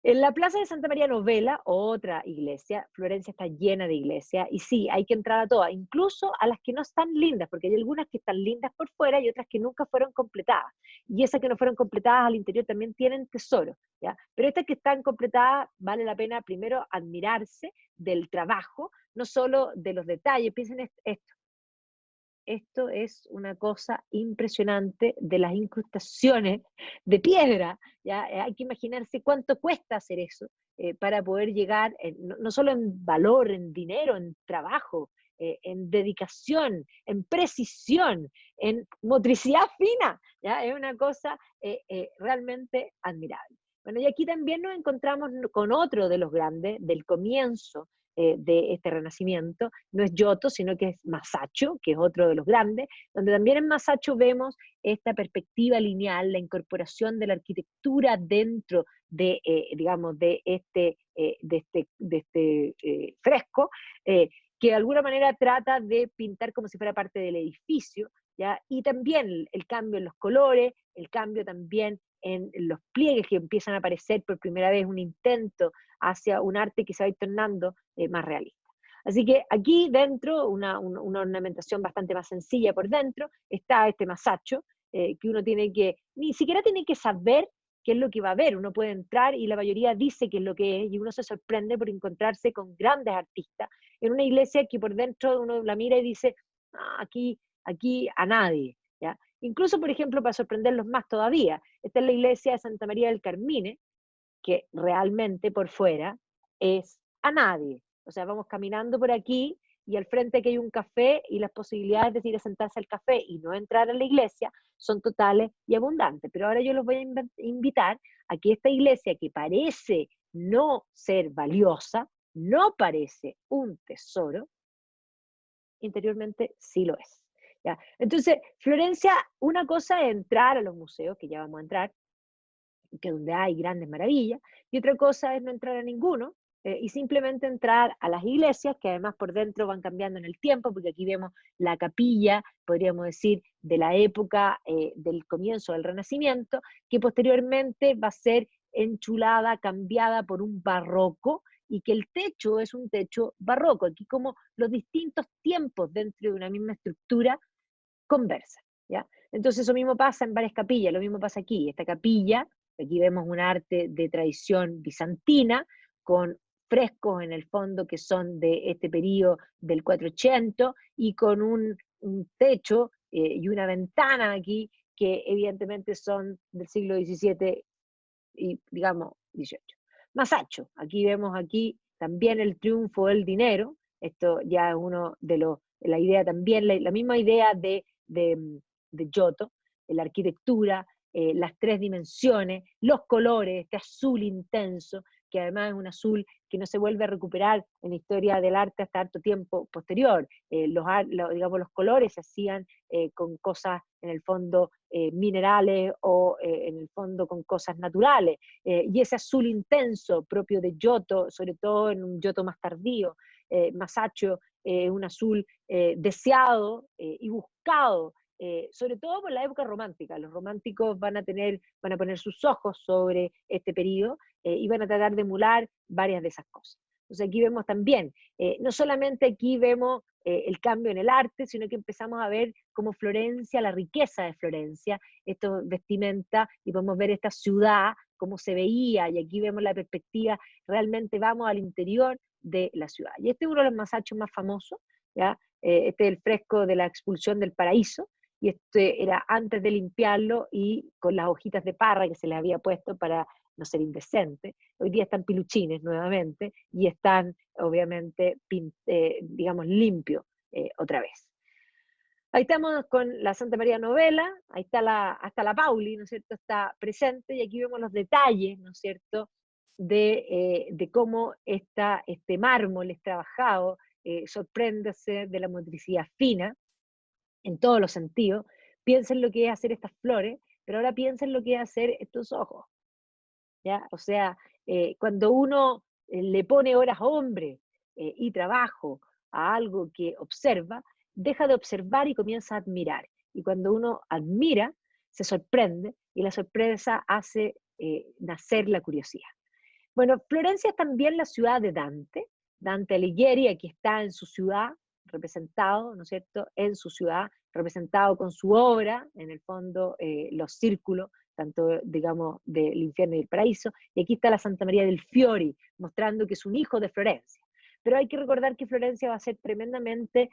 En la Plaza de Santa María Novella, otra iglesia, Florencia está llena de iglesias, y sí, hay que entrar a todas, incluso a las que no están lindas, porque hay algunas que están lindas por fuera y otras que nunca fueron completadas. Y esas que no fueron completadas al interior también tienen tesoros, ¿ya? Pero estas que están completadas, vale la pena primero admirarse del trabajo, no solo de los detalles. Piensen esto es una cosa impresionante de las incrustaciones de piedra, ¿ya? Hay que imaginarse cuánto cuesta hacer eso para poder llegar, no solo en valor, en dinero, en trabajo, en dedicación, en precisión, en motricidad fina, ¿ya? Es una cosa realmente admirable. Bueno, y aquí también nos encontramos con otro de los grandes del comienzo de este renacimiento. No es Giotto, sino que es Masaccio, que es otro de los grandes, donde también en Masaccio vemos esta perspectiva lineal, la incorporación de la arquitectura dentro de, digamos, de este fresco, que de alguna manera trata de pintar como si fuera parte del edificio, ¿ya? Y también el cambio en los colores, el cambio también en los pliegues que empiezan a aparecer por primera vez, un intento hacia un arte que se va a ir tornando más realista. Así que aquí dentro, una ornamentación bastante más sencilla por dentro, está este Masaccio, que uno tiene que, ni siquiera tiene que saber qué es lo que va a ver, uno puede entrar y la mayoría dice qué es lo que es, y uno se sorprende por encontrarse con grandes artistas en una iglesia que por dentro uno la mira y dice, ah, aquí a nadie, ¿ya? Incluso, por ejemplo, para sorprenderlos más todavía, esta es la iglesia de Santa María del Carmine, que realmente por fuera es a nadie. O sea, vamos caminando por aquí y al frente aquí hay un café y las posibilidades de ir a sentarse al café y no entrar a la iglesia son totales y abundantes. Pero ahora yo los voy a invitar a que esta iglesia, que parece no ser valiosa, no parece un tesoro, interiormente sí lo es. ¿Ya? Entonces, Florencia, una cosa es entrar a los museos, que ya vamos a entrar, que donde hay grandes maravillas, y otra cosa es no entrar a ninguno, y simplemente entrar a las iglesias, que además por dentro van cambiando en el tiempo, porque aquí vemos la capilla, podríamos decir, de la época del comienzo del Renacimiento, que posteriormente va a ser enchulada, cambiada por un barroco, y que el techo es un techo barroco. Aquí como los distintos tiempos dentro de una misma estructura conversan, ¿ya? Entonces eso mismo pasa en varias capillas, lo mismo pasa aquí. Esta capilla, aquí vemos un arte de tradición bizantina, con frescos en el fondo que son de este periodo del 480 y con un techo y una ventana aquí que evidentemente son del siglo XVII y digamos 18. Masaccio, aquí vemos aquí también el triunfo del dinero, esto ya es uno de los, la idea también, la misma idea de Giotto, la arquitectura, las tres dimensiones, los colores, este azul intenso, que además es un azul que no se vuelve a recuperar en la historia del arte hasta harto tiempo posterior. Digamos, los colores se hacían con cosas en el fondo minerales o en el fondo con cosas naturales. Y ese azul intenso propio de Giotto, sobre todo en un Giotto más tardío, Masaccio, un azul deseado y buscado, sobre todo por la época romántica. Los románticos van a poner sus ojos sobre este periodo y van a tratar de emular varias de esas cosas. Entonces aquí vemos también, no solamente aquí vemos el cambio en el arte, sino que empezamos a ver cómo Florencia, la riqueza de Florencia, esto vestimenta, y podemos ver esta ciudad, cómo se veía, y aquí vemos la perspectiva, realmente vamos al interior de la ciudad. Y este es uno de los masachos más famosos, ¿ya? Este es el fresco de la expulsión del paraíso, y este era antes de limpiarlo y con las hojitas de parra que se le había puesto para no ser indecente. Hoy día están piluchines nuevamente y están obviamente, digamos, limpios otra vez. Ahí estamos con la Santa María Novela, ahí está hasta la Pauli, ¿no es cierto?, está presente, y aquí vemos los detalles, ¿no es cierto?, de cómo este mármol es trabajado, sorpréndase de la motricidad fina, en todos los sentidos. Piensen lo que es hacer estas flores, pero ahora piensen lo que es hacer estos ojos, ¿ya? O sea, cuando uno le pone horas hombre y trabajo a algo que observa, deja de observar y comienza a admirar. Y cuando uno admira, se sorprende y la sorpresa hace nacer la curiosidad. Bueno, Florencia es también la ciudad de Dante. Dante Alighieri aquí está en su ciudad, representado, ¿no es cierto?, en su ciudad, representado con su obra, en el fondo, los círculos, tanto, digamos, del infierno y el paraíso, y aquí está la Santa María del Fiori, mostrando que es un hijo de Florencia. Pero hay que recordar que Florencia va a ser tremendamente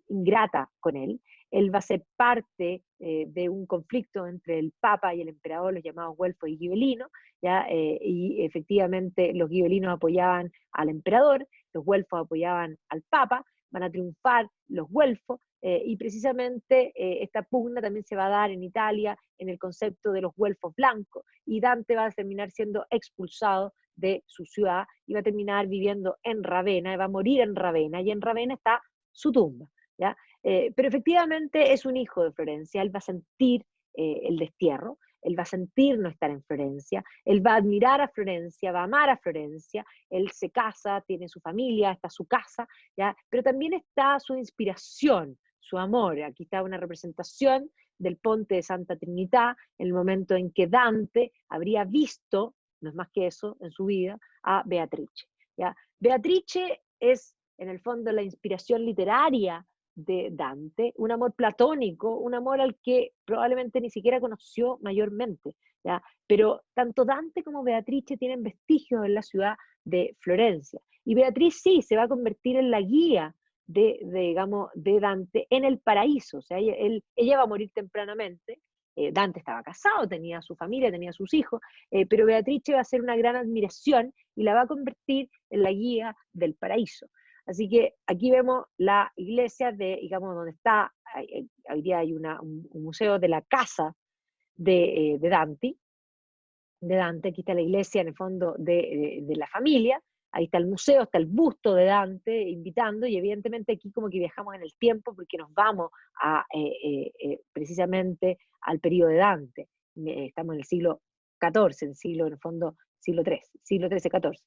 ingrata con él. Él va a ser parte de un conflicto entre el Papa y el emperador, los llamados Güelfos y Ghibellino, ¿ya? Y efectivamente los ghibelinos apoyaban al emperador, los güelfos apoyaban al papa, van a triunfar los güelfos, y precisamente esta pugna también se va a dar en Italia en el concepto de los güelfos blancos, y Dante va a terminar siendo expulsado de su ciudad y va a terminar viviendo en Ravenna, y va a morir en Ravenna, y en Ravenna está su tumba, ¿ya? Pero efectivamente es un hijo de Florencia, él va a sentir el destierro, él va a sentir no estar en Florencia, él va a admirar a Florencia, va a amar a Florencia, él se casa, tiene su familia, está su casa, ¿ya? Pero también está su inspiración, su amor. Aquí está una representación del Ponte de Santa Trinidad, en el momento en que Dante habría visto, no es más que eso en su vida, a Beatrice, ¿ya? Beatrice es en el fondo la inspiración literaria de Dante, un amor platónico, un amor al que probablemente ni siquiera conoció mayormente, ¿ya? Pero tanto Dante como Beatrice tienen vestigios en la ciudad de Florencia. Y Beatriz sí se va a convertir en la guía digamos, de Dante en el paraíso. O sea, ella va a morir tempranamente. Dante estaba casado, tenía su familia, tenía sus hijos, pero Beatrice va a ser una gran admiración y la va a convertir en la guía del paraíso. Así que aquí vemos la iglesia digamos, donde está, hoy día hay un museo de la casa de Dante, aquí está la iglesia en el fondo de la familia, ahí está el museo, está el busto de Dante invitando, y evidentemente aquí como que viajamos en el tiempo porque nos vamos precisamente al periodo de Dante. Estamos en el siglo XIV, en el fondo siglo XIII, siglo XIII, XIV.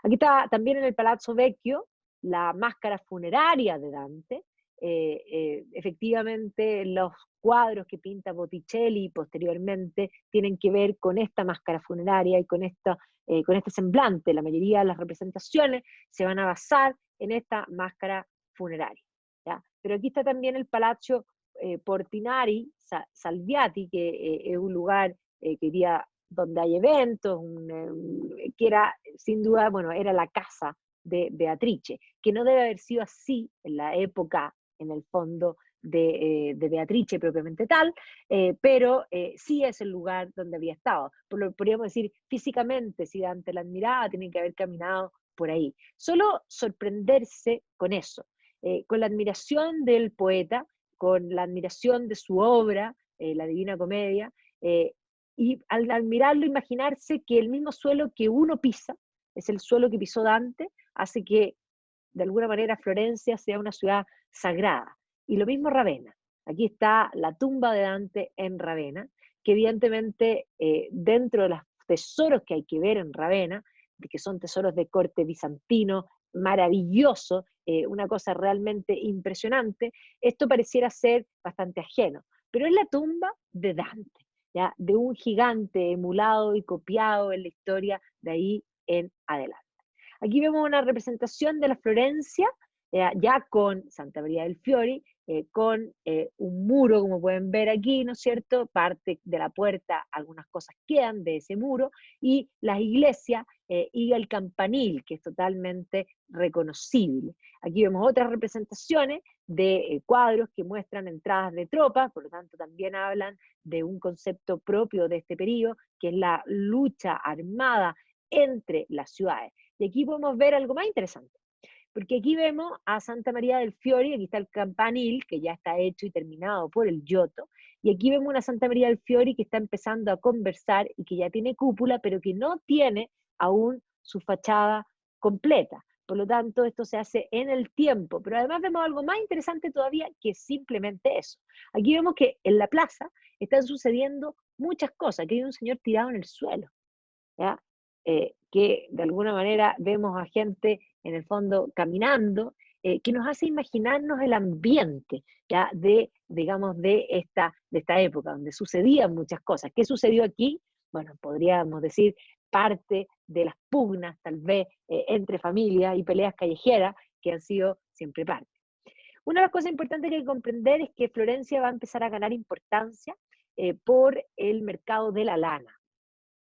Aquí está también en el Palazzo Vecchio la máscara funeraria de Dante. Efectivamente, los cuadros que pinta Botticelli posteriormente tienen que ver con esta máscara funeraria y con este semblante. La mayoría de las representaciones se van a basar en esta máscara funeraria. ¿Ya? Pero aquí está también el Palazzo Portinari Salviati, que es un lugar que iría donde hay eventos, que era sin duda, bueno, era la casa de Beatrice, que no debe haber sido así en la época, en el fondo, de Beatrice propiamente tal, pero sí es el lugar donde había estado. Podríamos decir, físicamente, si Dante la admiraba, tiene que haber caminado por ahí. Solo sorprenderse con eso, con la admiración del poeta, con la admiración de su obra, la Divina Comedia, y al admirarlo, imaginarse que el mismo suelo que uno pisa es el suelo que pisó Dante, hace que de alguna manera Florencia sea una ciudad sagrada. Y lo mismo Ravenna. Aquí está la tumba de Dante en Ravenna, que evidentemente dentro de los tesoros que hay que ver en Ravenna, que son tesoros de corte bizantino, maravilloso, una cosa realmente impresionante, esto pareciera ser bastante ajeno, pero es la tumba de Dante, ¿ya? De un gigante emulado y copiado en la historia de ahí en adelante. Aquí vemos una representación de la Florencia, ya con Santa María del Fiori, con un muro, como pueden ver aquí, ¿no es cierto? Parte de la puerta, algunas cosas quedan de ese muro, y las iglesias y el campanil, que es totalmente reconocible. Aquí vemos otras representaciones de cuadros que muestran entradas de tropas, por lo tanto también hablan de un concepto propio de este periodo, que es la lucha armada entre las ciudades. Y aquí podemos ver algo más interesante, porque aquí vemos a Santa María del Fiori, aquí está el campanil, que ya está hecho y terminado por el Giotto, y aquí vemos una Santa María del Fiori que está empezando a conversar y que ya tiene cúpula, pero que no tiene aún su fachada completa. Por lo tanto, esto se hace en el tiempo, pero además vemos algo más interesante todavía que simplemente eso. Aquí vemos que en la plaza están sucediendo muchas cosas, que hay un señor tirado en el suelo, ¿ya? Que de alguna manera vemos a gente en el fondo caminando, que nos hace imaginarnos el ambiente, ¿ya? Digamos, de esta época, donde sucedían muchas cosas. ¿Qué sucedió aquí? Bueno, podríamos decir parte de las pugnas, tal vez, entre familias y peleas callejeras, que han sido siempre parte. Una de las cosas importantes que hay que comprender es que Florencia va a empezar a ganar importancia por el mercado de la lana.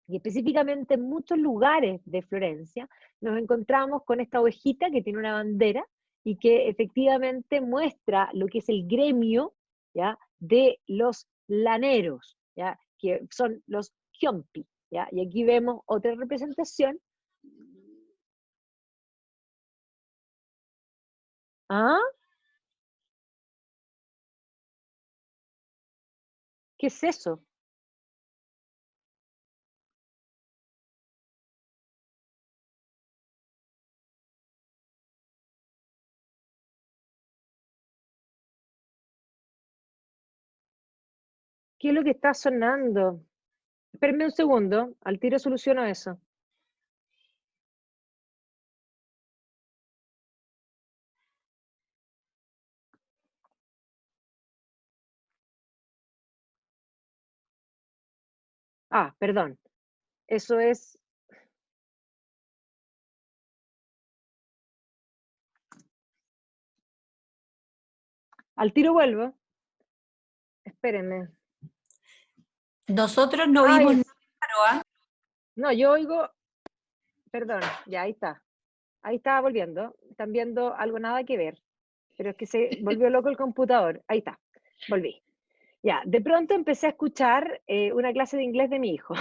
Y específicamente en muchos lugares de Florencia nos encontramos con esta ovejita que tiene una bandera y que efectivamente muestra lo que es el gremio, ¿ya? De los laneros, ¿ya? Que son los Chiompi, ¿ya? Y aquí vemos otra representación. ¿Ah? ¿Qué es eso? ¿Qué es lo que está sonando? Espérame un segundo, al tiro soluciono eso. Ah, perdón. Eso es... Al tiro vuelvo. Espérenme. Nosotros no Ay, vimos nada, ¿ah? no, yo oigo... Perdón, ya ahí está. Ahí estaba volviendo. Están viendo algo nada que ver. Pero es que se volvió loco el computador. Ahí está. Volví. Ya, de pronto empecé a escuchar una clase de inglés de mi hijo.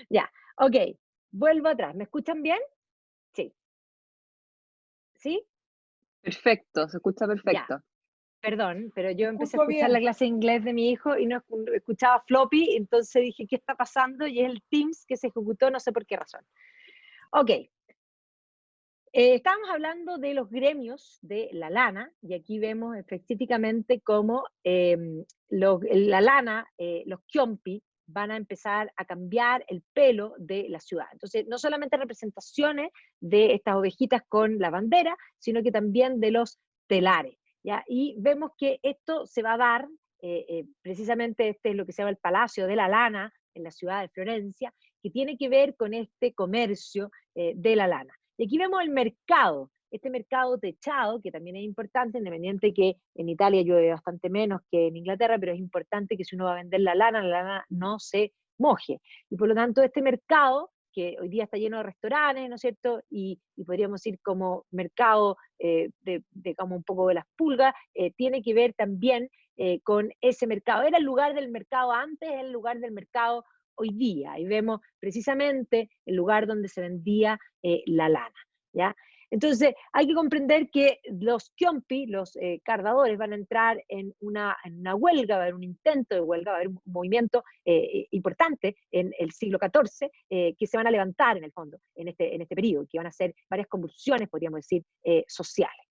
Ya, ok. Vuelvo atrás. ¿Me escuchan bien? Sí. ¿Sí? Perfecto, se escucha Ya. perfecto. Perdón, pero yo empecé a Escucho escuchar bien. la clase de inglés de mi hijo y no escuchaba floppy, entonces dije, ¿qué está pasando? Y es el Teams que se ejecutó, no sé por qué razón. Ok. Estábamos hablando de los gremios de la lana, y aquí vemos específicamente cómo la lana, los Chiompi, van a empezar a cambiar el pelo de la ciudad. Entonces, no solamente representaciones de estas ovejitas con la bandera, sino que también de los telares, ¿ya? Y vemos que esto se va a dar, precisamente este es lo que se llama el Palacio de la Lana en la ciudad de Florencia, que tiene que ver con este comercio de la lana. Y aquí vemos el mercado, este mercado techado, que también es importante, independiente que en Italia llueve bastante menos que en Inglaterra, pero es importante que si uno va a vender la lana no se moje. Y por lo tanto, este mercado, que hoy día está lleno de restaurantes, ¿no es cierto? Y podríamos decir como mercado de como un poco de las pulgas, tiene que ver también con ese mercado. Era el lugar del mercado antes, es el lugar del mercado hoy día. Y vemos precisamente el lugar donde se vendía la lana, ¿ya? Entonces, hay que comprender que los Chiompi, los cardadores, van a entrar en una huelga, va a haber un intento de huelga, va a haber un movimiento importante en el siglo XIV que se van a levantar en el fondo, en este periodo, que van a ser varias convulsiones, podríamos decir, sociales.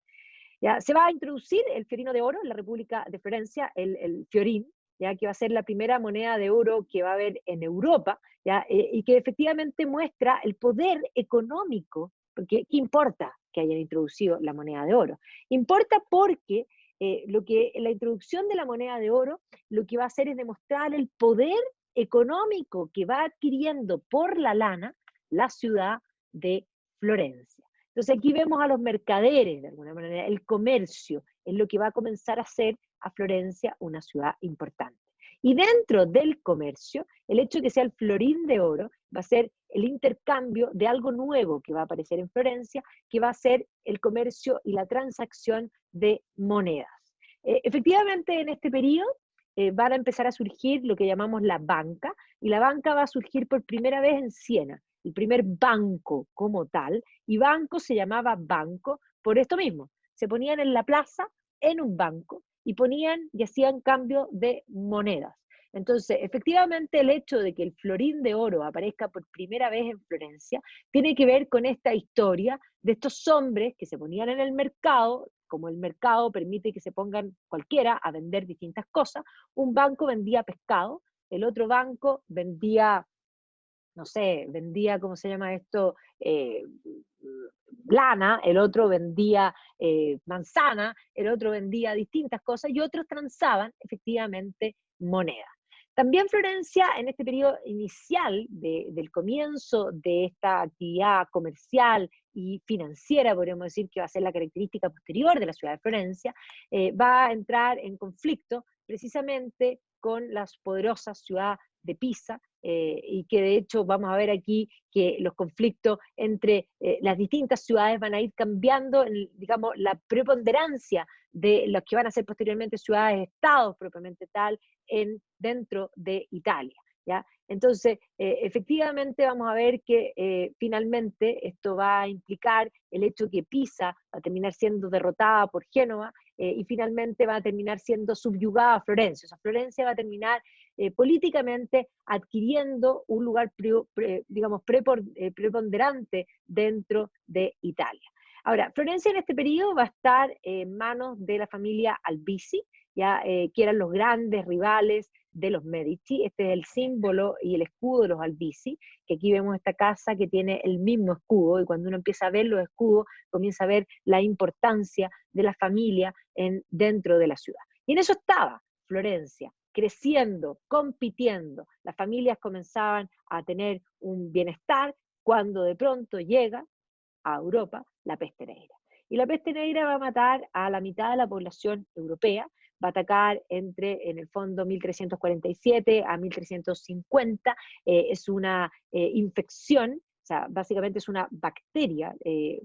¿Ya? Se va a introducir el fiorino de oro en la República de Florencia, el fiorín, ya que va a ser la primera moneda de oro que va a haber en Europa, ¿ya? Y que efectivamente muestra el poder económico, porque ¿qué importa que hayan introducido la moneda de oro? Importa porque la introducción de la moneda de oro lo que va a hacer es demostrar el poder económico que va adquiriendo por la lana la ciudad de Florencia. Entonces aquí vemos a los mercaderes, de alguna manera, el comercio es lo que va a comenzar a hacer a Florencia una ciudad importante. Y dentro del comercio, el hecho de que sea el florín de oro va a ser el intercambio de algo nuevo que va a aparecer en Florencia, que va a ser el comercio y la transacción de monedas. Efectivamente, en este periodo van a empezar a surgir lo que llamamos la banca, y la banca va a surgir por primera vez en Siena, el primer banco como tal, y banco se llamaba banco por esto mismo. Se ponían en la plaza, en un banco, y ponían y hacían cambio de monedas. Entonces, efectivamente, el hecho de que el florín de oro aparezca por primera vez en Florencia tiene que ver con esta historia de estos hombres que se ponían en el mercado, como el mercado permite que se pongan cualquiera a vender distintas cosas. Un banco vendía pescado, el otro banco vendía, no sé, vendía, ¿cómo se llama esto? Lana, el otro vendía manzana, el otro vendía distintas cosas y otros transaban efectivamente moneda. También Florencia, en este periodo inicial del comienzo de esta actividad comercial y financiera, podríamos decir que va a ser la característica posterior de la ciudad de Florencia, va a entrar en conflicto precisamente con la poderosa ciudad de Pisa, y que de hecho vamos a ver aquí que los conflictos entre las distintas ciudades van a ir cambiando, digamos, la preponderancia de los que van a ser posteriormente ciudades-estados propiamente tal dentro de Italia, ¿ya? Entonces, efectivamente vamos a ver que finalmente esto va a implicar el hecho que Pisa va a terminar siendo derrotada por Génova y finalmente va a terminar siendo subyugada a Florencia. O sea, Florencia va a terminar políticamente adquiriendo un lugar, digamos, preponderante dentro de Italia. Ahora, Florencia en este periodo va a estar en manos de la familia Albizzi, ya, que eran los grandes rivales de los Medici. Este es el símbolo y el escudo de los Albizzi, que aquí vemos esta casa que tiene el mismo escudo, y cuando uno empieza a ver los escudos, comienza a ver la importancia de la familia dentro de la ciudad. Y en eso estaba Florencia, creciendo, compitiendo. Las familias comenzaban a tener un bienestar cuando de pronto llega a Europa la peste negra. Y la peste negra va a matar a la mitad de la población europea, va a atacar en el fondo, 1347 a 1350, es una infección, o sea, básicamente es una bacteria,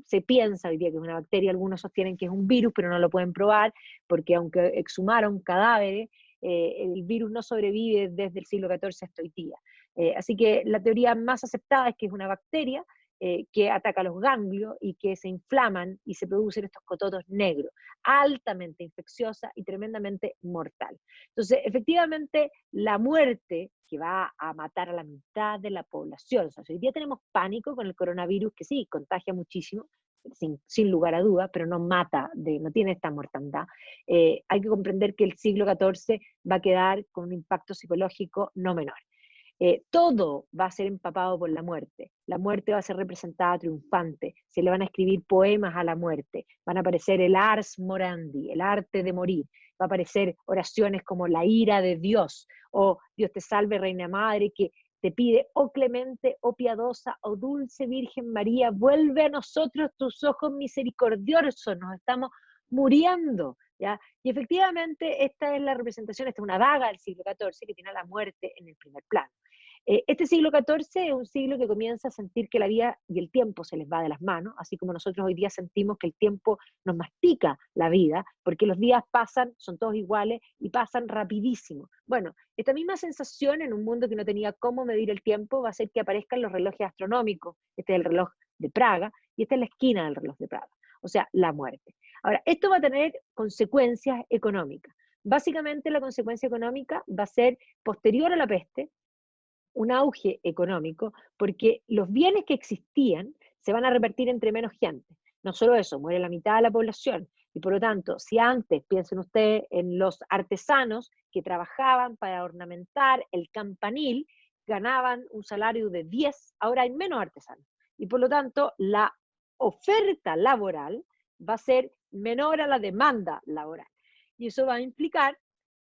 se piensa hoy día que es una bacteria, algunos sostienen que es un virus, pero no lo pueden probar, porque aunque exhumaron cadáveres, el virus no sobrevive desde el siglo XIV hasta hoy día. Así que la teoría más aceptada es que es una bacteria, que ataca los ganglios y que se inflaman y se producen estos cototos negros, altamente infecciosa y tremendamente mortal. Entonces, efectivamente, la muerte que va a matar a la mitad de la población, o sea, hoy día tenemos pánico con el coronavirus, que sí, contagia muchísimo, sin lugar a dudas, pero no mata, no tiene esta mortandad. Hay que comprender que el siglo XIV va a quedar con un impacto psicológico no menor. todo va a ser empapado por la muerte. La muerte va a ser representada triunfante, se le van a escribir poemas a la muerte, van a aparecer el ars morandi, el arte de morir, va a aparecer oraciones como la ira de Dios, o Dios te salve, Reina Madre, que te pide, oh clemente, oh piadosa, oh dulce Virgen María, vuelve a nosotros tus ojos misericordiosos, nos estamos muriendo, ¿ya? Y efectivamente esta es la representación, esta es una daga del siglo XIV que tiene a la muerte en el primer plano. Este siglo XIV es un siglo que comienza a sentir que la vida y el tiempo se les va de las manos, así como nosotros hoy día sentimos que el tiempo nos mastica la vida, porque los días pasan, son todos iguales y pasan rapidísimo. Bueno, esta misma sensación en un mundo que no tenía cómo medir el tiempo va a hacer que aparezcan los relojes astronómicos. Este es el reloj de Praga y esta es la esquina del reloj de Praga, o sea, la muerte. Ahora, esto va a tener consecuencias económicas. Básicamente la consecuencia económica va a ser posterior a la peste, un auge económico, porque los bienes que existían se van a repartir entre menos gente. No solo eso, muere la mitad de la población. Y por lo tanto, si antes, piensen ustedes en los artesanos que trabajaban para ornamentar el campanil, ganaban un salario de 10, ahora hay menos artesanos. Y por lo tanto, la oferta laboral va a ser menor a la demanda laboral. Y eso va a implicar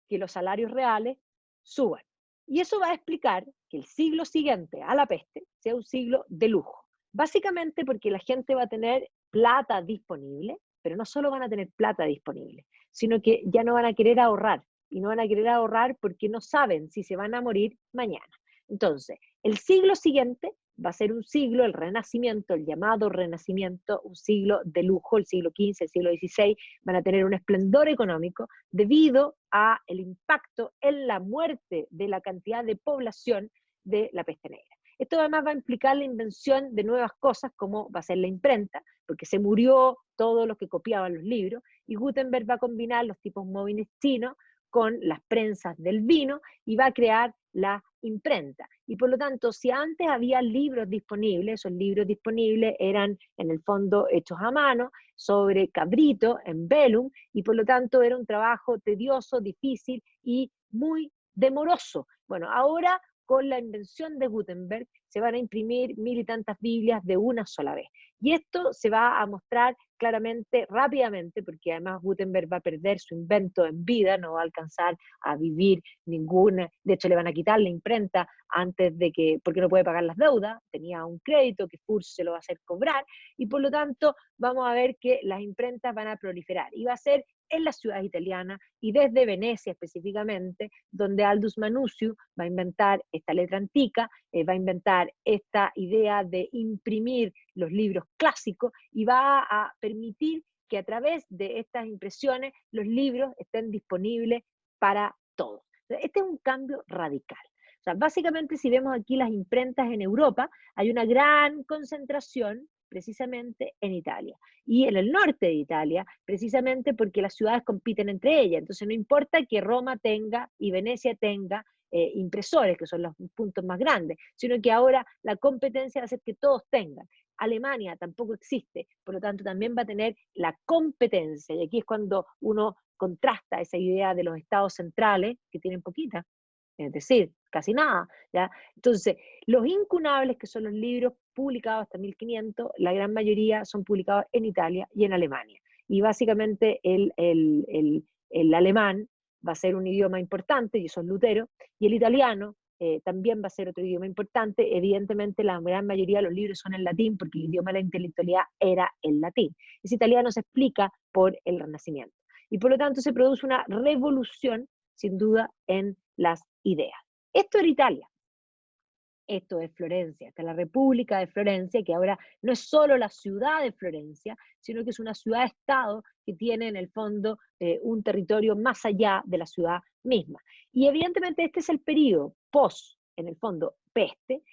que los salarios reales suban. Y eso va a explicar que el siglo siguiente a la peste sea un siglo de lujo. Básicamente porque la gente va a tener plata disponible, pero no solo van a tener plata disponible, sino que ya no van a querer ahorrar. Y no van a querer ahorrar porque no saben si se van a morir mañana. Entonces, el siglo siguiente va a ser un siglo, el Renacimiento, el llamado Renacimiento, un siglo de lujo, el siglo XV, el siglo XVI, van a tener un esplendor económico debido a el impacto en la muerte de la cantidad de población de la peste negra. Esto además va a implicar la invención de nuevas cosas, como va a ser la imprenta, porque se murió todos los que copiaban los libros, y Gutenberg va a combinar los tipos móviles chinos con las prensas del vino y va a crear la imprenta. Y por lo tanto, si antes había libros disponibles, esos libros disponibles eran en el fondo hechos a mano, sobre cabrito, en velum, y por lo tanto era un trabajo tedioso, difícil y muy demoroso. Bueno, ahora con la invención de Gutenberg se van a imprimir 1000 y tantas Biblias de una sola vez. Y esto se va a mostrar claramente, rápidamente, porque además Gutenberg va a perder su invento en vida, no va a alcanzar a vivir ninguna, de hecho le van a quitar la imprenta antes de que, porque no puede pagar las deudas, tenía un crédito que Furch se lo va a hacer cobrar, y por lo tanto vamos a ver que las imprentas van a proliferar, y va a ser en las ciudades italianas y desde Venecia específicamente, donde Aldus Manutius va a inventar esta letra antica, va a inventar esta idea de imprimir los libros clásicos y va a permitir que a través de estas impresiones los libros estén disponibles para todos. Este es un cambio radical. O sea, básicamente si vemos aquí las imprentas en Europa, hay una gran concentración precisamente en Italia. Y en el norte de Italia, precisamente porque las ciudades compiten entre ellas. Entonces no importa que Roma tenga y Venecia tenga impresores, que son los puntos más grandes, sino que ahora la competencia va a hacer que todos tengan. Alemania tampoco existe, por lo tanto también va a tener la competencia, y aquí es cuando uno contrasta esa idea de los estados centrales, que tienen poquita, es decir, casi nada, ¿ya? Entonces, los incunables, que son los libros publicados hasta 1500, la gran mayoría son publicados en Italia y en Alemania. Y básicamente el alemán va a ser un idioma importante, y eso es Lutero, y el italiano también va a ser otro idioma importante. Evidentemente, la gran mayoría de los libros son en latín, porque el idioma de la intelectualidad era el latín. Ese italiano se explica por el Renacimiento. Y por lo tanto se produce una revolución, sin duda, en las ideas. Esto era Italia. Esto es Florencia, esta es la República de Florencia, que ahora no es solo la ciudad de Florencia, sino que es una ciudad-estado que tiene en el fondo un territorio más allá de la ciudad misma. Y evidentemente este es el periodo post, en el fondo, peste,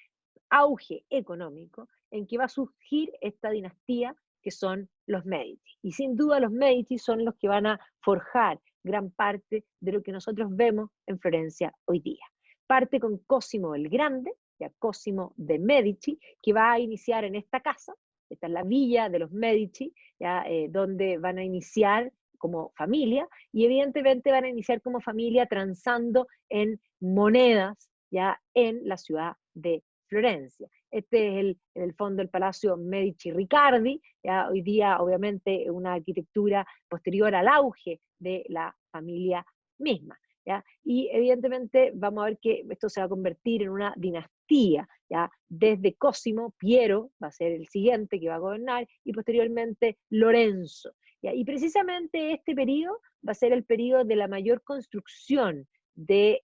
auge económico, en que va a surgir esta dinastía que son los Medici. Y sin duda los Medici son los que van a forjar gran parte de lo que nosotros vemos en Florencia hoy día. Parte con Cosimo el Grande, ya Cosimo de Medici, que va a iniciar en esta casa, esta es la villa de los Medici, ya, donde van a iniciar como familia, y evidentemente van a iniciar como familia transando en monedas ya en la ciudad de Florencia. Este es en el fondo el Palacio Medici Riccardi, ya hoy día obviamente una arquitectura posterior al auge de la familia misma. ¿Ya? Y evidentemente vamos a ver que esto se va a convertir en una dinastía, ¿ya? Desde Cosimo, Piero va a ser el siguiente que va a gobernar, y posteriormente Lorenzo. ¿Ya? Y precisamente este periodo va a ser el periodo de la mayor construcción de,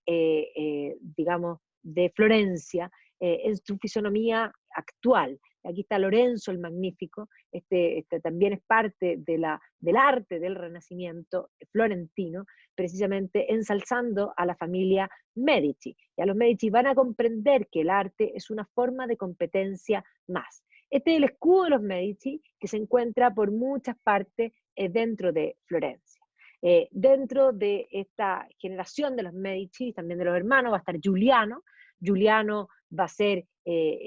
digamos, de Florencia en su fisonomía actual. Aquí está Lorenzo el Magnífico, este también es parte del arte del Renacimiento florentino, precisamente ensalzando a la familia Medici. Ya los Medici van a comprender que el arte es una forma de competencia más. Este es el escudo de los Medici que se encuentra por muchas partes dentro de Florencia. Dentro de esta generación de los Medici, también de los hermanos, va a estar Giuliano. Giuliano va a ser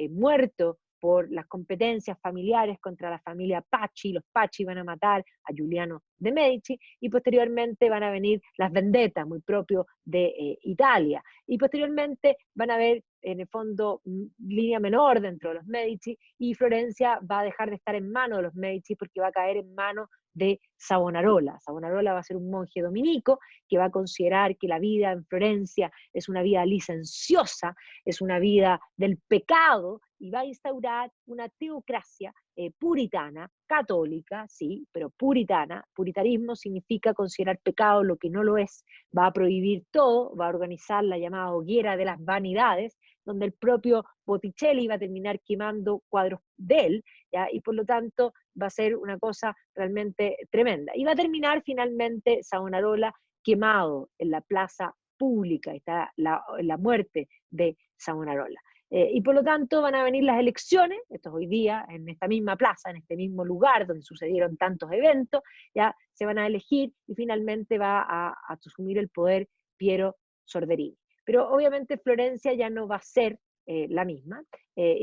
muerto por las competencias familiares contra la familia Pacci. Los Pacci van a matar a Giuliano de Medici, y posteriormente van a venir las vendetas, muy propio de Italia. Y posteriormente van a haber, en el fondo, línea menor dentro de los Medici, y Florencia va a dejar de estar en manos de los Medici porque va a caer en manos de Savonarola. Savonarola va a ser un monje dominico que va a considerar que la vida en Florencia es una vida licenciosa, es una vida del pecado, y va a instaurar una teocracia puritana, católica, sí, pero puritana. Puritanismo significa considerar pecado lo que no lo es, va a prohibir todo, va a organizar la llamada hoguera de las vanidades, donde el propio Botticelli va a terminar quemando cuadros de él, ¿ya? Y por lo tanto va a ser una cosa realmente tremenda. Y va a terminar finalmente Savonarola quemado en la plaza pública, está la muerte de Savonarola. Y por lo tanto van a venir las elecciones, esto es hoy día, en esta misma plaza, en este mismo lugar donde sucedieron tantos eventos, ya se van a elegir y finalmente va a asumir el poder Piero Sorderini. Pero obviamente Florencia ya no va a ser la misma,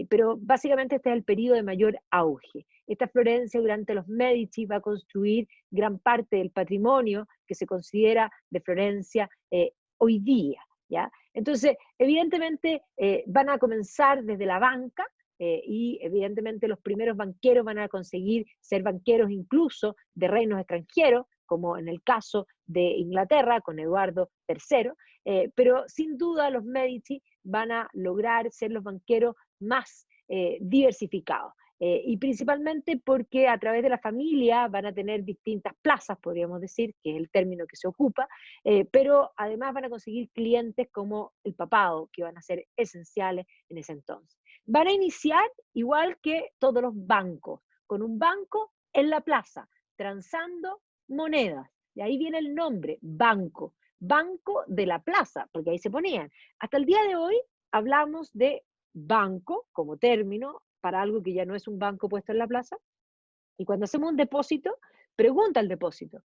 pero básicamente este es el periodo de mayor auge. Esta Florencia durante los Medici va a construir gran parte del patrimonio que se considera de Florencia hoy día. ¿Ya? Entonces, evidentemente van a comenzar desde la banca y evidentemente los primeros banqueros van a conseguir ser banqueros incluso de reinos extranjeros, como en el caso de Inglaterra con Eduardo III, pero sin duda los Medici van a lograr ser los banqueros más diversificados. Y principalmente porque a través de la familia van a tener distintas plazas, podríamos decir, que es el término que se ocupa, pero además van a conseguir clientes como el papado, que van a ser esenciales en ese entonces. Van a iniciar igual que todos los bancos, con un banco en la plaza, transando monedas. De ahí viene el nombre, banco, banco de la plaza, porque ahí se ponían. Hasta el día de hoy hablamos de banco como término para algo que ya no es un banco puesto en la plaza, y cuando hacemos un depósito, pregunta al depósito,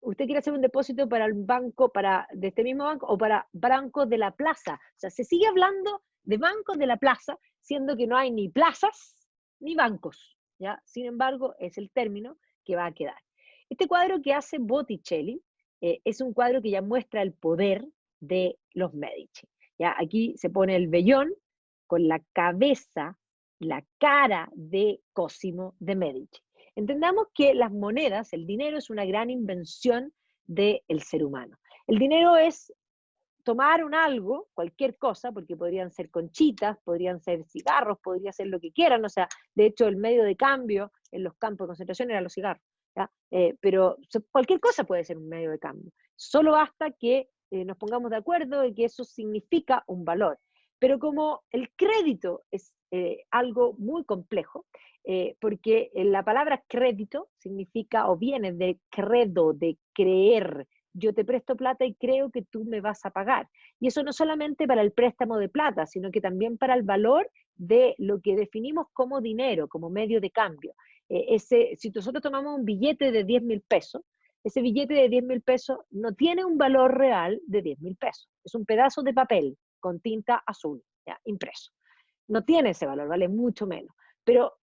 ¿usted quiere hacer un depósito para el banco, de este mismo banco, o para bancos de la plaza? O sea, se sigue hablando de bancos de la plaza, siendo que no hay ni plazas ni bancos, ¿ya? Sin embargo, es el término que va a quedar. Este cuadro que hace Botticelli es un cuadro que ya muestra el poder de los Medici. ¿Ya? Aquí se pone el vellón con la cabeza, la cara de Cosimo de Medici. Entendamos que las monedas, el dinero, es una gran invención del ser humano. El dinero es tomar un algo, cualquier cosa, porque podrían ser conchitas, podrían ser cigarros, podría ser lo que quieran, o sea, de hecho el medio de cambio en los campos de concentración eran los cigarros, pero cualquier cosa puede ser un medio de cambio, solo basta que nos pongamos de acuerdo de que eso significa un valor. Pero como el crédito es algo muy complejo, porque la palabra crédito significa o viene de credo, de creer. Yo te presto plata y creo que tú me vas a pagar. Y eso no solamente para el préstamo de plata, sino que también para el valor de lo que definimos como dinero, como medio de cambio. Si nosotros tomamos un billete de 10.000 pesos, ese billete de 10.000 pesos no tiene un valor real de 10.000 pesos. Es un pedazo de papel con tinta azul, ¿ya? Impreso. No tiene ese valor, vale mucho menos. Pero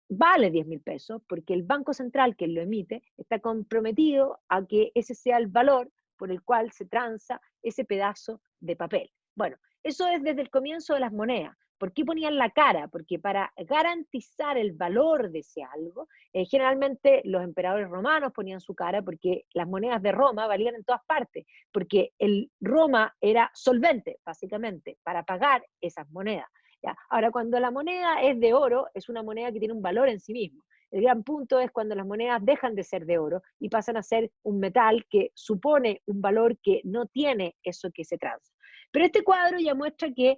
vale 10.000 pesos porque el Banco Central que lo emite está comprometido a que ese sea el valor por el cual se transa ese pedazo de papel. Bueno, Eso es desde el comienzo de las monedas. ¿Por qué ponían la cara? Porque para garantizar el valor de ese algo, generalmente los emperadores romanos ponían su cara porque las monedas de Roma valían en todas partes, porque Roma era solvente, básicamente, para pagar esas monedas. ¿Ya? Ahora, cuando la moneda es de oro, es una moneda que tiene un valor en sí mismo. El gran punto es cuando las monedas dejan de ser de oro y pasan a ser un metal que supone un valor que no tiene eso que se transa. Pero este cuadro ya muestra que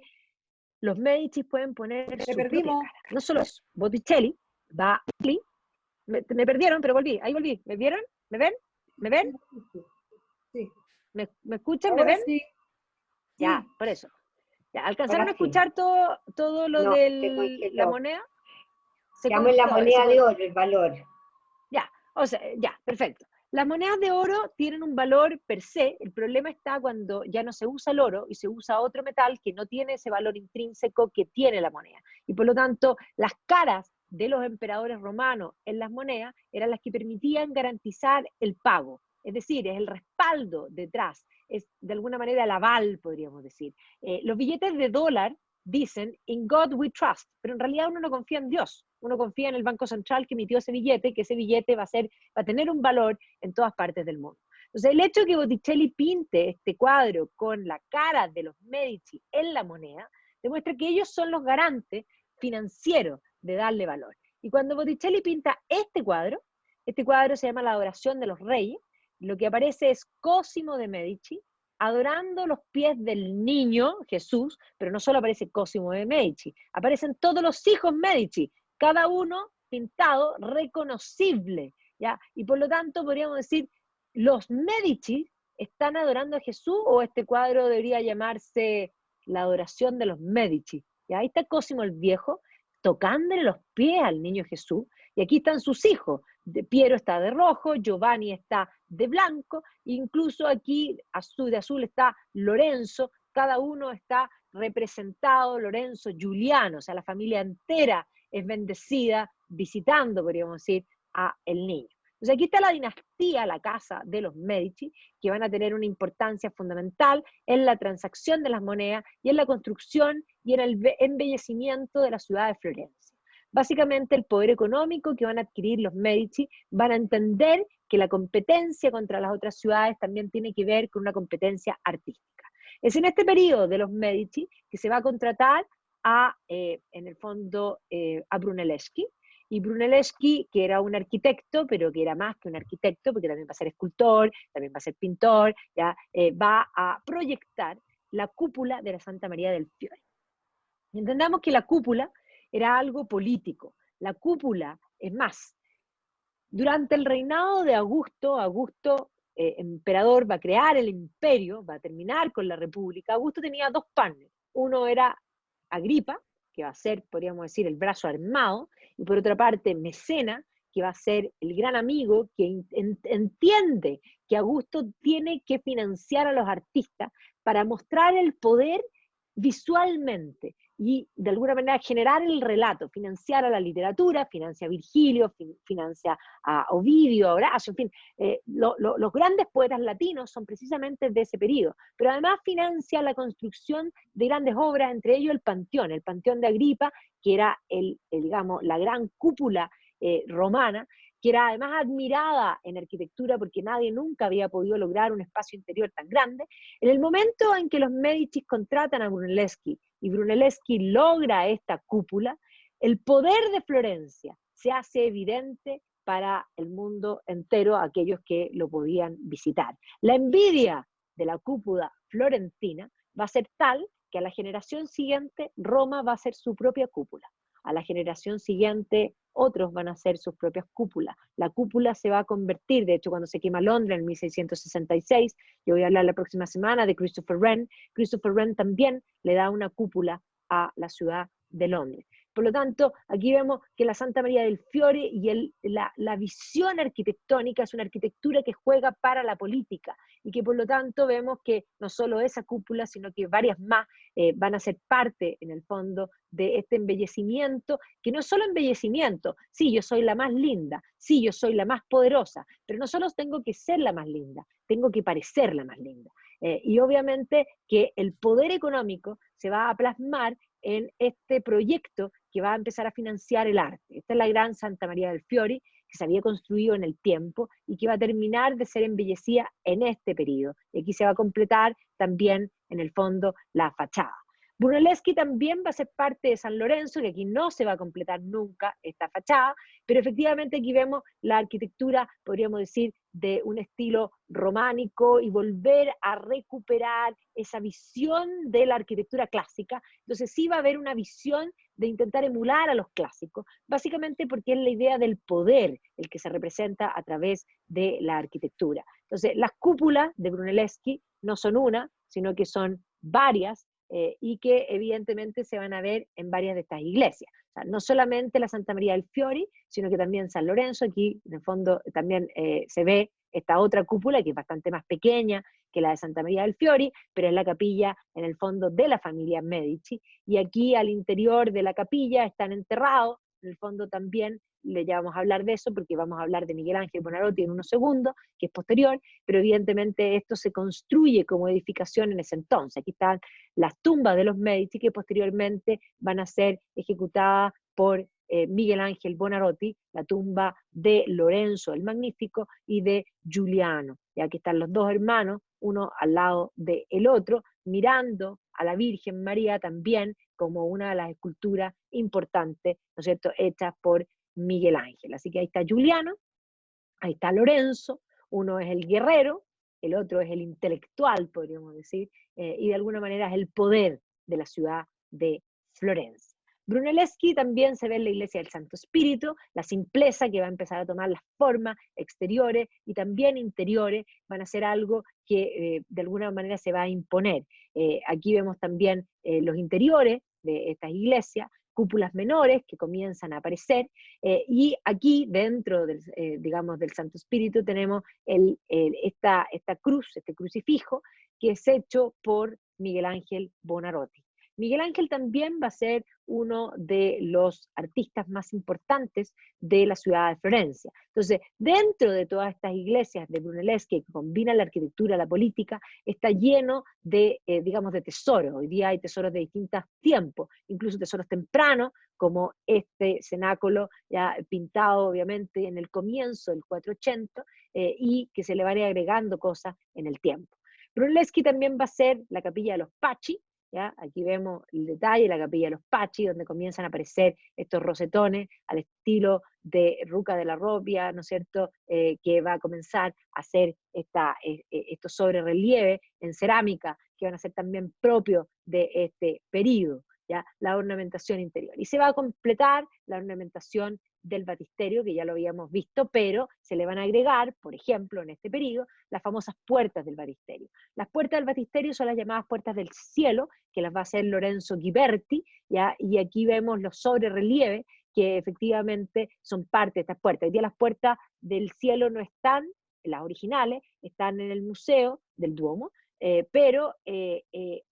los Medici pueden poner su propia cara. No solo eso, Botticelli va, me perdieron, pero volví, ahí volví. ¿Me vieron? ¿Me ven? ¿Me ven? Sí. ¿Me escuchan? ¿Me Ahora ven? sí. Ya, Sí. por eso. Ya, ¿alcanzaron Ahora a escuchar todo lo No, de se la congeló. moneda? Se Quedamos en la congeló, moneda de oro, el valor. Ya, o sea, ya, perfecto. Las monedas de oro tienen un valor per se, el problema está cuando ya no se usa el oro y se usa otro metal que no tiene ese valor intrínseco que tiene la moneda. Y por lo tanto, las caras de los emperadores romanos en las monedas eran las que permitían garantizar el pago. Es decir, es el respaldo detrás, es de alguna manera el aval, podríamos decir. Los billetes de dólar dicen, in God we trust, pero en realidad uno no confía en Dios, uno confía en el Banco Central que emitió ese billete, que ese billete va a tener un valor en todas partes del mundo. Entonces, el hecho de que Botticelli pinte este cuadro con la cara de los Medici en la moneda, demuestra que ellos son los garantes financieros de darle valor. Y cuando Botticelli pinta este cuadro se llama La Adoración de los Reyes, lo que aparece es Cosimo de Medici, adorando los pies del niño Jesús, pero no solo aparece Cosimo de Medici, aparecen todos los hijos Medici, cada uno pintado reconocible, ¿ya? Y por lo tanto podríamos decir, los Medici están adorando a Jesús, o este cuadro debería llamarse La Adoración de los Medici. ¿Ya? Ahí está Cosimo el Viejo, tocándole los pies al niño Jesús, y aquí están sus hijos, Piero está de rojo, Giovanni está de blanco, incluso aquí de azul está Lorenzo, cada uno está representado, Lorenzo, Giuliano, o sea, la familia entera es bendecida visitando, podríamos decir, a el niño. Entonces aquí está la dinastía, la casa de los Medici, que van a tener una importancia fundamental en la transacción de las monedas y en la construcción y en el embellecimiento de la ciudad de Florencia. Básicamente el poder económico que van a adquirir los Medici van a entender que la competencia contra las otras ciudades también tiene que ver con una competencia artística. Es en este periodo de los Medici que se va a contratar en el fondo, a Brunelleschi, y Brunelleschi, que era un arquitecto, pero que era más que un arquitecto, porque también va a ser escultor, también va a ser pintor, ¿ya? Va a proyectar la cúpula de la Santa María del Fiore. Y entendamos que la cúpula era algo político. La cúpula, es más, durante el reinado de Augusto, emperador, va a crear el imperio, va a terminar con la república. Augusto tenía dos partners. Uno era Agripa, que va a ser, podríamos decir, el brazo armado, y por otra parte Mecena, que va a ser el gran amigo que entiende que Augusto tiene que financiar a los artistas para mostrar el poder visualmente y de alguna manera generar el relato, financiar a la literatura, financia a Virgilio, financia a Ovidio, a Horacio, en fin, los grandes poetas latinos son precisamente de ese periodo, pero además financia la construcción de grandes obras, entre ellos el Panteón de Agripa, que era digamos, la gran cúpula romana, que era además admirada en arquitectura porque nadie nunca había podido lograr un espacio interior tan grande. En el momento en que los Medici contratan a Brunelleschi y Brunelleschi logra esta cúpula, el poder de Florencia se hace evidente para el mundo entero, aquellos que lo podían visitar. La envidia de la cúpula florentina va a ser tal que a la generación siguiente Roma va a ser su propia cúpula. A la generación siguiente otros van a hacer sus propias cúpulas. La cúpula se va a convertir, de hecho cuando se quema Londres en 1666, yo voy a hablar la próxima semana de Christopher Wren también le da una cúpula a la ciudad de Londres. Por lo tanto, aquí vemos que la Santa María del Fiore y la visión arquitectónica es una arquitectura que juega para la política y que por lo tanto vemos que no solo esa cúpula, sino que varias más van a ser parte, en el fondo, de este embellecimiento, que no es solo embellecimiento, sí, yo soy la más linda, sí, yo soy la más poderosa, pero no solo tengo que ser la más linda, tengo que parecer la más linda. Y obviamente que el poder económico se va a plasmar en este proyecto que va a empezar a financiar el arte. Esta es la gran Santa María del Fiori, que se había construido en el tiempo y que va a terminar de ser embellecida en este periodo. Y aquí se va a completar también, en el fondo, la fachada. Brunelleschi también va a ser parte de San Lorenzo, que aquí no se va a completar nunca esta fachada, pero efectivamente aquí vemos la arquitectura, podríamos decir, de un estilo románico y volver a recuperar esa visión de la arquitectura clásica. Entonces sí va a haber una visión de intentar emular a los clásicos, básicamente porque es la idea del poder el que se representa a través de la arquitectura. Entonces las cúpulas de Brunelleschi no son una, sino que son varias, y que evidentemente se van a ver en varias de estas iglesias. O sea, no solamente la Santa María del Fiori, sino que también San Lorenzo. Aquí en el fondo también se ve esta otra cúpula que es bastante más pequeña que la de Santa María del Fiori, pero es la capilla en el fondo de la familia Medici, y aquí al interior de la capilla están enterrados, en el fondo también ya vamos a hablar de eso, porque vamos a hablar de Miguel Ángel Buonarroti en unos segundos, que es posterior, pero evidentemente esto se construye como edificación en ese entonces. Aquí están las tumbas de los Medici, que posteriormente van a ser ejecutadas por Miguel Ángel Buonarroti, la tumba de Lorenzo el Magnífico y de Giuliano. Y aquí están los dos hermanos, uno al lado del otro, mirando a la Virgen María también como una de las esculturas importantes, ¿no es cierto?, hechas por Miguel Ángel. Así que ahí está Giuliano, ahí está Lorenzo, uno es el guerrero, el otro es el intelectual, podríamos decir, y de alguna manera es el poder de la ciudad de Florencia. Brunelleschi también se ve en la iglesia del Santo Espíritu, la simpleza que va a empezar a tomar las formas exteriores y también interiores, van a ser algo que de alguna manera se va a imponer. Aquí vemos también los interiores de estas iglesias, cúpulas menores que comienzan a aparecer, y aquí dentro del, digamos, del Santo Espíritu tenemos esta cruz, este crucifijo, que es hecho por Miguel Ángel Buonarroti. Miguel Ángel también va a ser uno de los artistas más importantes de la ciudad de Florencia. Entonces, dentro de todas estas iglesias de Brunelleschi que combinan la arquitectura, la política, está lleno de, digamos, de tesoros. Hoy día hay tesoros de distintos tiempos, incluso tesoros tempranos, como este cenáculo ya pintado obviamente en el comienzo del 480, y que se le van a ir agregando cosas en el tiempo. Brunelleschi también va a ser la capilla de los Pacci. ¿Ya? Aquí vemos el detalle, la capilla de los Pacci, donde comienzan a aparecer estos rosetones al estilo de Ruca de la Robbia, ¿no es cierto?, que va a comenzar a hacer estos sobrerelieves en cerámica, que van a ser también propios de este periodo, ¿ya? La ornamentación interior. Y se va a completar la ornamentación del batisterio, que ya lo habíamos visto, pero se le van a agregar, por ejemplo, en este periodo, las famosas puertas del batisterio. Las puertas del batisterio son las llamadas puertas del cielo, que las va a hacer Lorenzo Ghiberti, ¿ya? Y aquí vemos los sobrerelieves que efectivamente son parte de estas puertas. Hoy día las puertas del cielo no están, las originales, están en el museo del Duomo, pero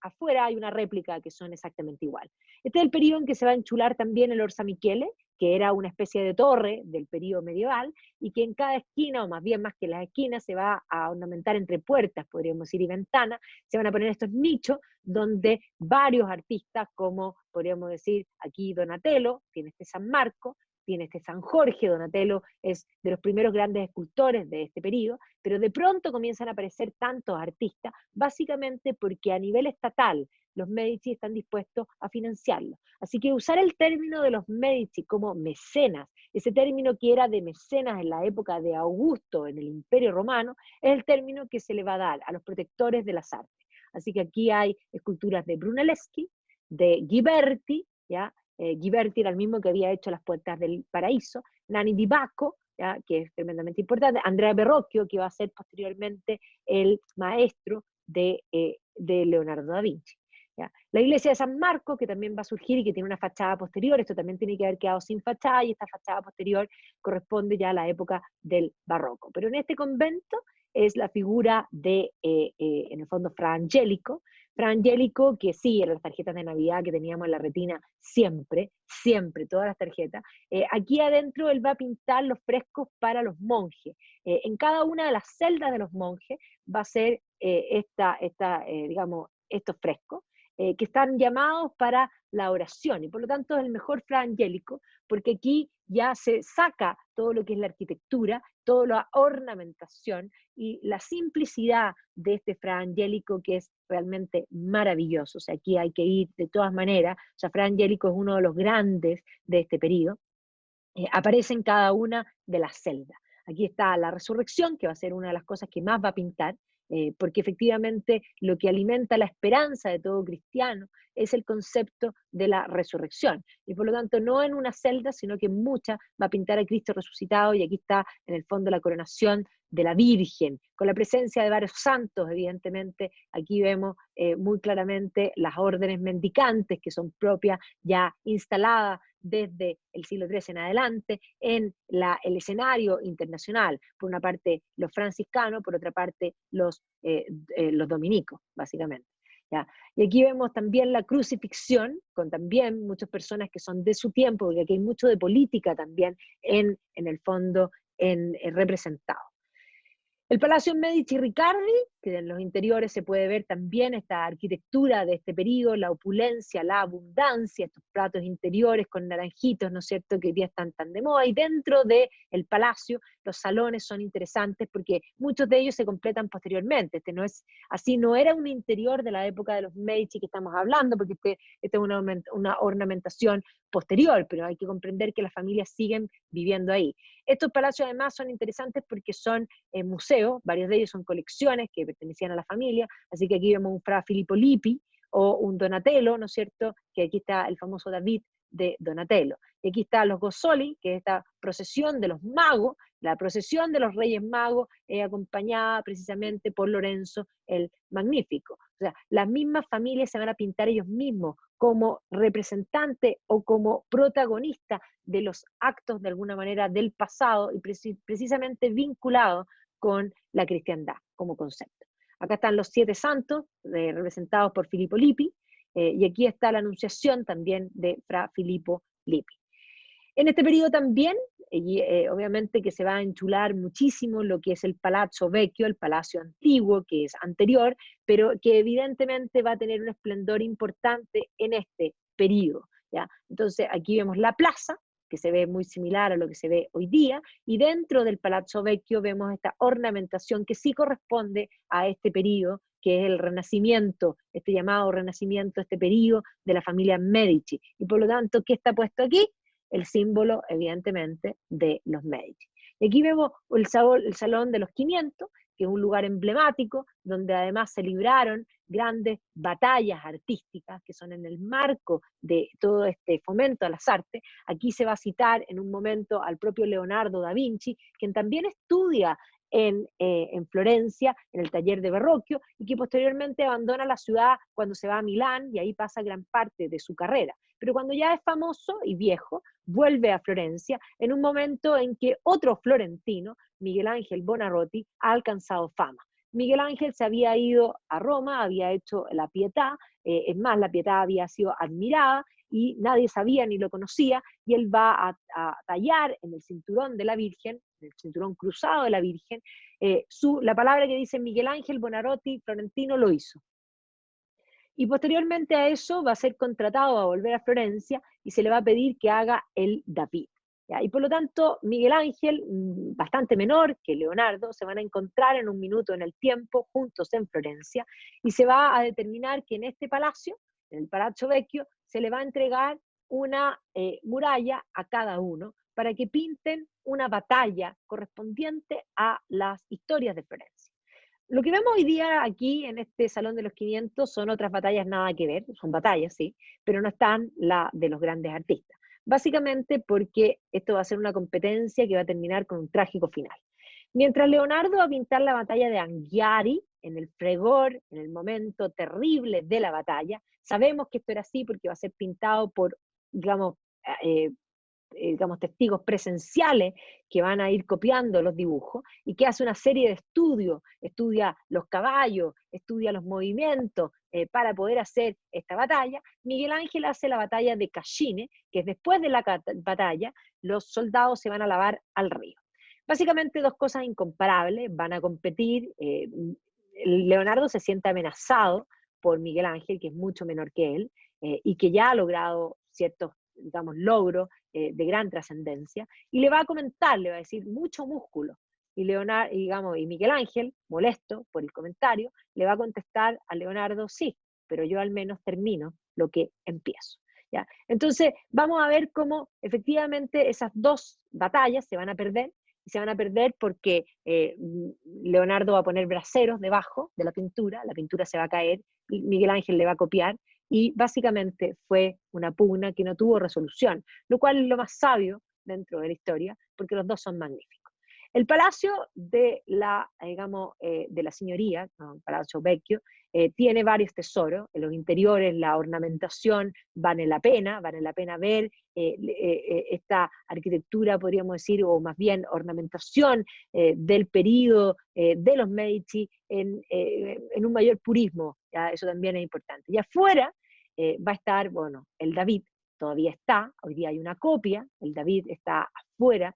afuera hay una réplica que son exactamente igual. Este es el periodo en que se va a enchular también el Orsa Michele, que era una especie de torre del periodo medieval, y que en cada esquina, o más bien más que las esquinas, se va a ornamentar entre puertas, podríamos decir, y ventanas, se van a poner estos nichos donde varios artistas, como podríamos decir aquí Donatello, tiene este San Marco, tiene este San Jorge. Donatello es de los primeros grandes escultores de este periodo, pero de pronto comienzan a aparecer tantos artistas, básicamente porque a nivel estatal los Medici están dispuestos a financiarlo. Así que usar el término de los Medici como mecenas, ese término que era de mecenas en la época de Augusto en el Imperio Romano, es el término que se le va a dar a los protectores de las artes. Así que aquí hay esculturas de Brunelleschi, de Ghiberti, ¿ya? Ghiberti era el mismo que había hecho las puertas del paraíso, Nanni di Bacco, ¿ya?, que es tremendamente importante, Andrea Verrocchio, que va a ser posteriormente el maestro de Leonardo da Vinci. ¿Ya? La iglesia de San Marcos, que también va a surgir y que tiene una fachada posterior, esto también tiene que haber quedado sin fachada, y esta fachada posterior corresponde ya a la época del barroco. Pero en este convento es la figura de, en el fondo, Fra Angelico, Fra Angelico, que sí, eran las tarjetas de Navidad que teníamos en la retina siempre, siempre, todas las tarjetas. Aquí adentro él va a pintar los frescos para los monjes. En cada una de las celdas de los monjes va a ser digamos, estos frescos, que están llamados para la oración, y por lo tanto es el mejor Fra Angelico, porque aquí ya se saca todo lo que es la arquitectura, toda la ornamentación y la simplicidad de este Fra Angelico, que es realmente maravilloso. O sea, aquí hay que ir de todas maneras. O sea, Fra Angelico es uno de los grandes de este periodo. Aparece en cada una de las celdas. Aquí está la resurrección, que va a ser una de las cosas que más va a pintar, porque efectivamente lo que alimenta la esperanza de todo cristiano es el concepto de la resurrección. Y por lo tanto, no en una celda, sino que en muchas va a pintar a Cristo resucitado, y aquí está en el fondo la coronación de la Virgen, con la presencia de varios santos, evidentemente. Aquí vemos muy claramente las órdenes mendicantes, que son propias, ya instaladas desde el siglo III en adelante en el escenario internacional. Por una parte los franciscanos, por otra parte los dominicos, básicamente. ¿Ya? Y aquí vemos también la crucifixión, con también muchas personas que son de su tiempo, porque aquí hay mucho de política también en el fondo representado. El Palacio Medici Riccardi, que en los interiores se puede ver también esta arquitectura de este periodo, la opulencia, la abundancia, estos platos interiores con naranjitos, ¿no es cierto?, que hoy día están tan de moda. Y dentro del palacio, los salones son interesantes porque muchos de ellos se completan posteriormente. Así no era un interior de la época de los Medici que estamos hablando, porque esta es una ornamentación posterior, pero hay que comprender que las familias siguen viviendo ahí. Estos palacios además son interesantes porque son museos, varios de ellos son colecciones que pertenecían a la familia, así que aquí vemos un Fra Filippo Lippi o un Donatello, ¿no es cierto?, que aquí está el famoso David de Donatello. Y aquí está los Gozzoli, que es esta procesión de los magos. La procesión de los Reyes Magos es acompañada precisamente por Lorenzo el Magnífico. O sea, las mismas familias se van a pintar ellos mismos como representantes o como protagonistas de los actos, de alguna manera, del pasado, y precisamente vinculados con la cristiandad como concepto. Acá están los 7 santos, representados por Filippo Lippi, y aquí está la anunciación también de Fra Filippo Lippi. En este periodo también, obviamente que se va a enchular muchísimo lo que es el Palazzo Vecchio, el palacio antiguo, que es anterior, pero que evidentemente va a tener un esplendor importante en este periodo, ¿ya? Entonces aquí vemos la plaza, que se ve muy similar a lo que se ve hoy día, y dentro del Palazzo Vecchio vemos esta ornamentación que sí corresponde a este periodo, que es el Renacimiento, este llamado Renacimiento, este periodo de la familia Medici. Y por lo tanto, ¿qué está puesto aquí? El símbolo, evidentemente, de los Medici. Y aquí vemos el Salón de los 500, que es un lugar emblemático, donde además se libraron grandes batallas artísticas, que son en el marco de todo este fomento a las artes. Aquí se va a citar en un momento al propio Leonardo da Vinci, quien también estudia en Florencia, en el taller de Verrocchio, y que posteriormente abandona la ciudad cuando se va a Milán, y ahí pasa gran parte de su carrera. Pero cuando ya es famoso y viejo, vuelve a Florencia en un momento en que otro florentino, Miguel Ángel Buonarroti, ha alcanzado fama. Miguel Ángel se había ido a Roma, había hecho la Pietà, es más, la Pietà había sido admirada y nadie sabía ni lo conocía, y él va a tallar en el cinturón de la Virgen, en el cinturón cruzado de la Virgen, la palabra que dice Miguel Ángel Buonarroti, florentino, lo hizo. Y posteriormente a eso va a ser contratado a volver a Florencia y se le va a pedir que haga el David. ¿Ya? Y por lo tanto, Miguel Ángel, bastante menor que Leonardo, se van a encontrar en un minuto en el tiempo juntos en Florencia, y se va a determinar que en este palacio, en el Palazzo Vecchio, se le va a entregar una muralla a cada uno para que pinten una batalla correspondiente a las historias de Florencia. Lo que vemos hoy día aquí en este Salón de los 500 son otras batallas nada que ver, son batallas, sí, pero no están la de los grandes artistas. Básicamente porque esto va a ser una competencia que va a terminar con un trágico final. Mientras Leonardo va a pintar la batalla de Anghiari, en el fragor, en el momento terrible de la batalla, sabemos que esto era así porque va a ser pintado por, digamos, digamos, testigos presenciales que van a ir copiando los dibujos y que hace una serie de estudios, estudia los caballos, estudia los movimientos para poder hacer esta batalla. Miguel Ángel hace la batalla de Cachine, que es después de la batalla, los soldados se van a lavar al río. Básicamente dos cosas incomparables, van a competir, Leonardo se siente amenazado por Miguel Ángel, que es mucho menor que él, y que ya ha logrado ciertos, digamos, logros de gran trascendencia, y le va a comentar, le va a decir, mucho músculo. Y, Leonardo, digamos, y Miguel Ángel, molesto por el comentario, le va a contestar a Leonardo, sí, pero yo al menos termino lo que empiezo. ¿Ya? Entonces, vamos a ver cómo efectivamente esas dos batallas se van a perder, y se van a perder porque Leonardo va a poner braseros debajo de la pintura se va a caer, y Miguel Ángel le va a copiar, y básicamente fue una pugna que no tuvo resolución, lo cual es lo más sabio dentro de la historia, porque los dos son magníficos. El palacio de la, digamos, de la señoría, ¿no? Palacio Vecchio, tiene varios tesoros, en los interiores la ornamentación vale la pena ver esta arquitectura, podríamos decir, o más bien ornamentación del periodo de los Medici en un mayor purismo, ¿ya? Eso también es importante. Y afuera va a estar, bueno, el David todavía está, hoy día hay una copia, el David está afuera,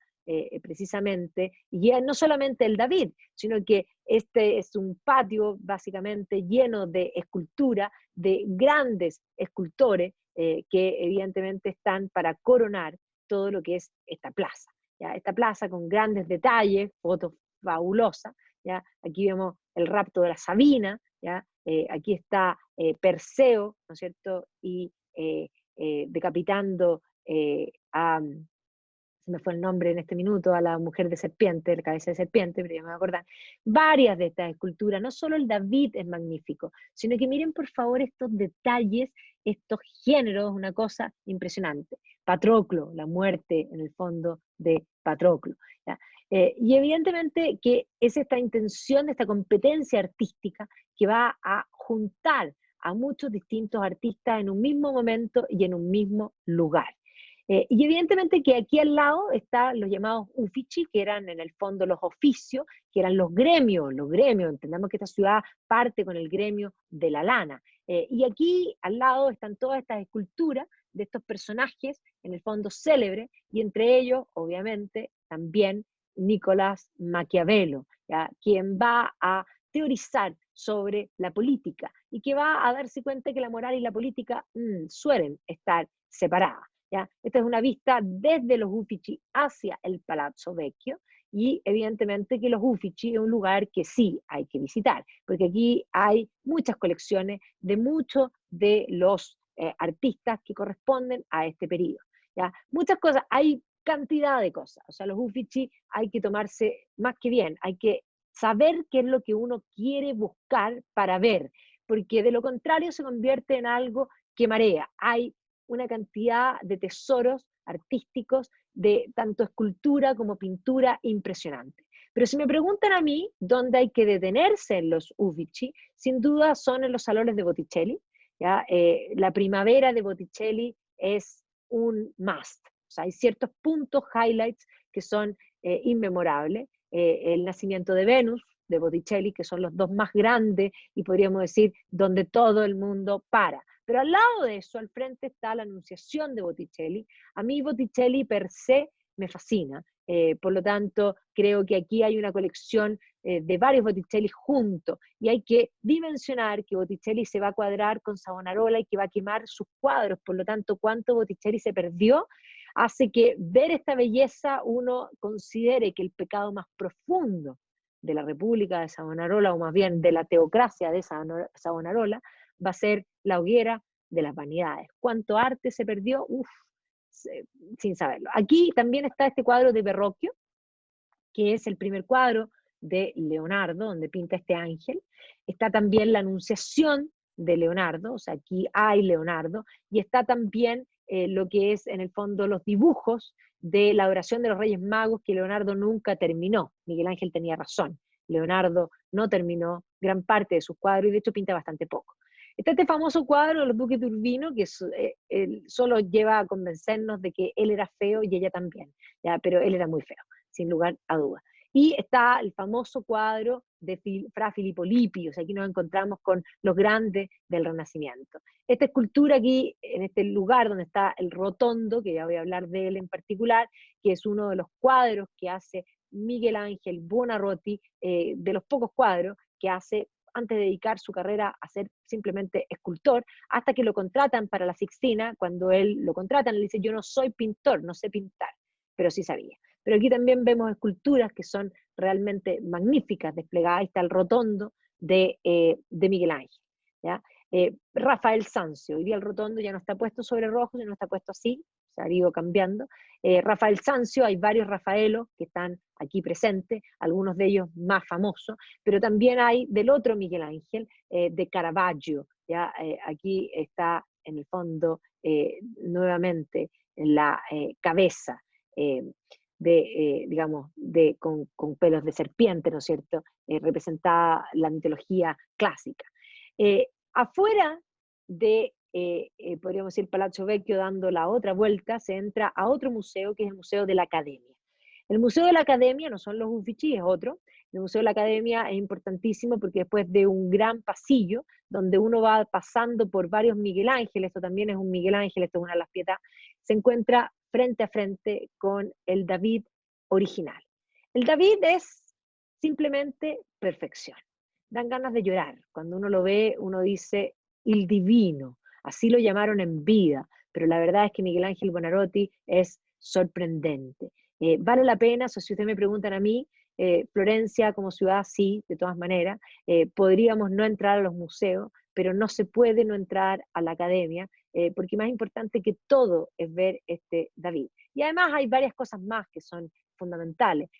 precisamente, y no solamente el David, sino que este es un patio básicamente lleno de escultura, de grandes escultores que evidentemente están para coronar todo lo que es esta plaza. ¿Ya? Esta plaza con grandes detalles, fotos fabulosas. ¿Ya? Aquí vemos el rapto de la Sabina, ¿ya? Aquí está Perseo, ¿no es cierto? Y decapitando a se me fue el nombre en este minuto, a la mujer de serpiente, la cabeza de serpiente, pero ya me voy a acordar, varias de estas esculturas, no solo el David es magnífico, sino que miren por favor estos detalles, estos géneros, una cosa impresionante. Patroclo, la muerte en el fondo de Patroclo. ¿Ya? Y evidentemente que es esta intención, esta competencia artística que va a juntar a muchos distintos artistas en un mismo momento y en un mismo lugar. Y evidentemente que aquí al lado están los llamados uffici, que eran en el fondo los oficios, que eran los gremios, entendamos que esta ciudad parte con el gremio de la lana. Y aquí al lado están todas estas esculturas de estos personajes, en el fondo célebres, y entre ellos, obviamente, también Nicolás Maquiavelo, ¿ya? Quien va a teorizar sobre la política y que va a darse cuenta que la moral y la política suelen estar separadas. ¿Ya? Esta es una vista desde los Uffizi hacia el Palazzo Vecchio, y evidentemente que los Uffizi es un lugar que sí hay que visitar, porque aquí hay muchas colecciones de muchos de los artistas que corresponden a este periodo. ¿Ya? Muchas cosas, hay cantidad de cosas, o sea, los Uffizi hay que tomarse más que bien, hay que saber qué es lo que uno quiere buscar para ver, porque de lo contrario se convierte en algo que marea. Hay una cantidad de tesoros artísticos, de tanto escultura como pintura impresionante. Pero si me preguntan a mí dónde hay que detenerse en los Uffizi, sin duda son en los salones de Botticelli. ¿Ya? La primavera de Botticelli es un must. O sea, hay ciertos puntos, highlights, que son inmemorables. El nacimiento de Venus, de Botticelli, que son los dos más grandes y podríamos decir donde todo el mundo para. Pero al lado de eso, al frente está la Anunciación de Botticelli. A mí Botticelli per se me fascina. Por lo tanto, creo que aquí hay una colección de varios Botticelli juntos, y hay que dimensionar que Botticelli se va a cuadrar con Savonarola y que va a quemar sus cuadros. Por lo tanto, cuánto Botticelli se perdió hace que ver esta belleza uno considere que el pecado más profundo de la República de Savonarola, o más bien de la teocracia de Savonarola, va a ser la hoguera de las vanidades. ¿Cuánto arte se perdió? Uf, sin saberlo. Aquí también está este cuadro de Verrocchio, que es el primer cuadro de Leonardo, donde pinta este ángel. Está también la Anunciación de Leonardo, o sea, aquí hay Leonardo, y está también lo que es en el fondo los dibujos de la oración de los Reyes Magos, que Leonardo nunca terminó. Miguel Ángel tenía razón, Leonardo no terminó gran parte de sus cuadros y de hecho pinta bastante poco. Está este famoso cuadro de los duques de Urbino, que él solo lleva a convencernos de que él era feo y ella también, ¿ya? Pero él era muy feo, sin lugar a dudas. Y está el famoso cuadro de Fra Filippo Lippi, o sea, aquí nos encontramos con los grandes del Renacimiento. Esta escultura aquí, en este lugar donde está el Rotondo, que ya voy a hablar de él en particular, que es uno de los cuadros que hace Miguel Ángel Buonarroti, de los pocos cuadros que hace antes de dedicar su carrera a ser simplemente escultor, hasta que lo contratan para la Sixtina. Cuando él lo contratan, él dice: yo no soy pintor, no sé pintar, pero sí sabía. Pero aquí también vemos esculturas que son realmente magníficas, desplegadas. Ahí está el Rotondo de Miguel Ángel, ¿ya? Rafael Sanzio, hoy día el Rotondo ya no está puesto sobre rojo, sino está puesto así, se ha ido cambiando. Rafael Sanzio, hay varios Rafaelos que están aquí presentes, algunos de ellos más famosos, pero también hay del otro Miguel Ángel, de Caravaggio, ¿ya? Aquí está en el fondo nuevamente la cabeza digamos, con pelos de serpiente, ¿no es cierto?, representada la mitología clásica. Afuera de, podríamos decir, Palazzo Vecchio, dando la otra vuelta, se entra a otro museo, que es el Museo de la Academia. El Museo de la Academia no son los Uffizi, es otro. El Museo de la Academia es importantísimo porque después de un gran pasillo, donde uno va pasando por varios Miguel Ángel, esto también es un Miguel Ángel, esto es una de las Pietà, se encuentra frente a frente con el David original. El David es simplemente perfección. Dan ganas de llorar. Cuando uno lo ve, uno dice: il divino. Así lo llamaron en vida, pero la verdad es que Miguel Ángel Buonarroti es sorprendente. Vale la pena, si ustedes me preguntan a mí, Florencia como ciudad, sí, de todas maneras. Podríamos no entrar a los museos, pero no se puede no entrar a la academia, porque más importante que todo es ver este David. Y además hay varias cosas más que son fundamentales,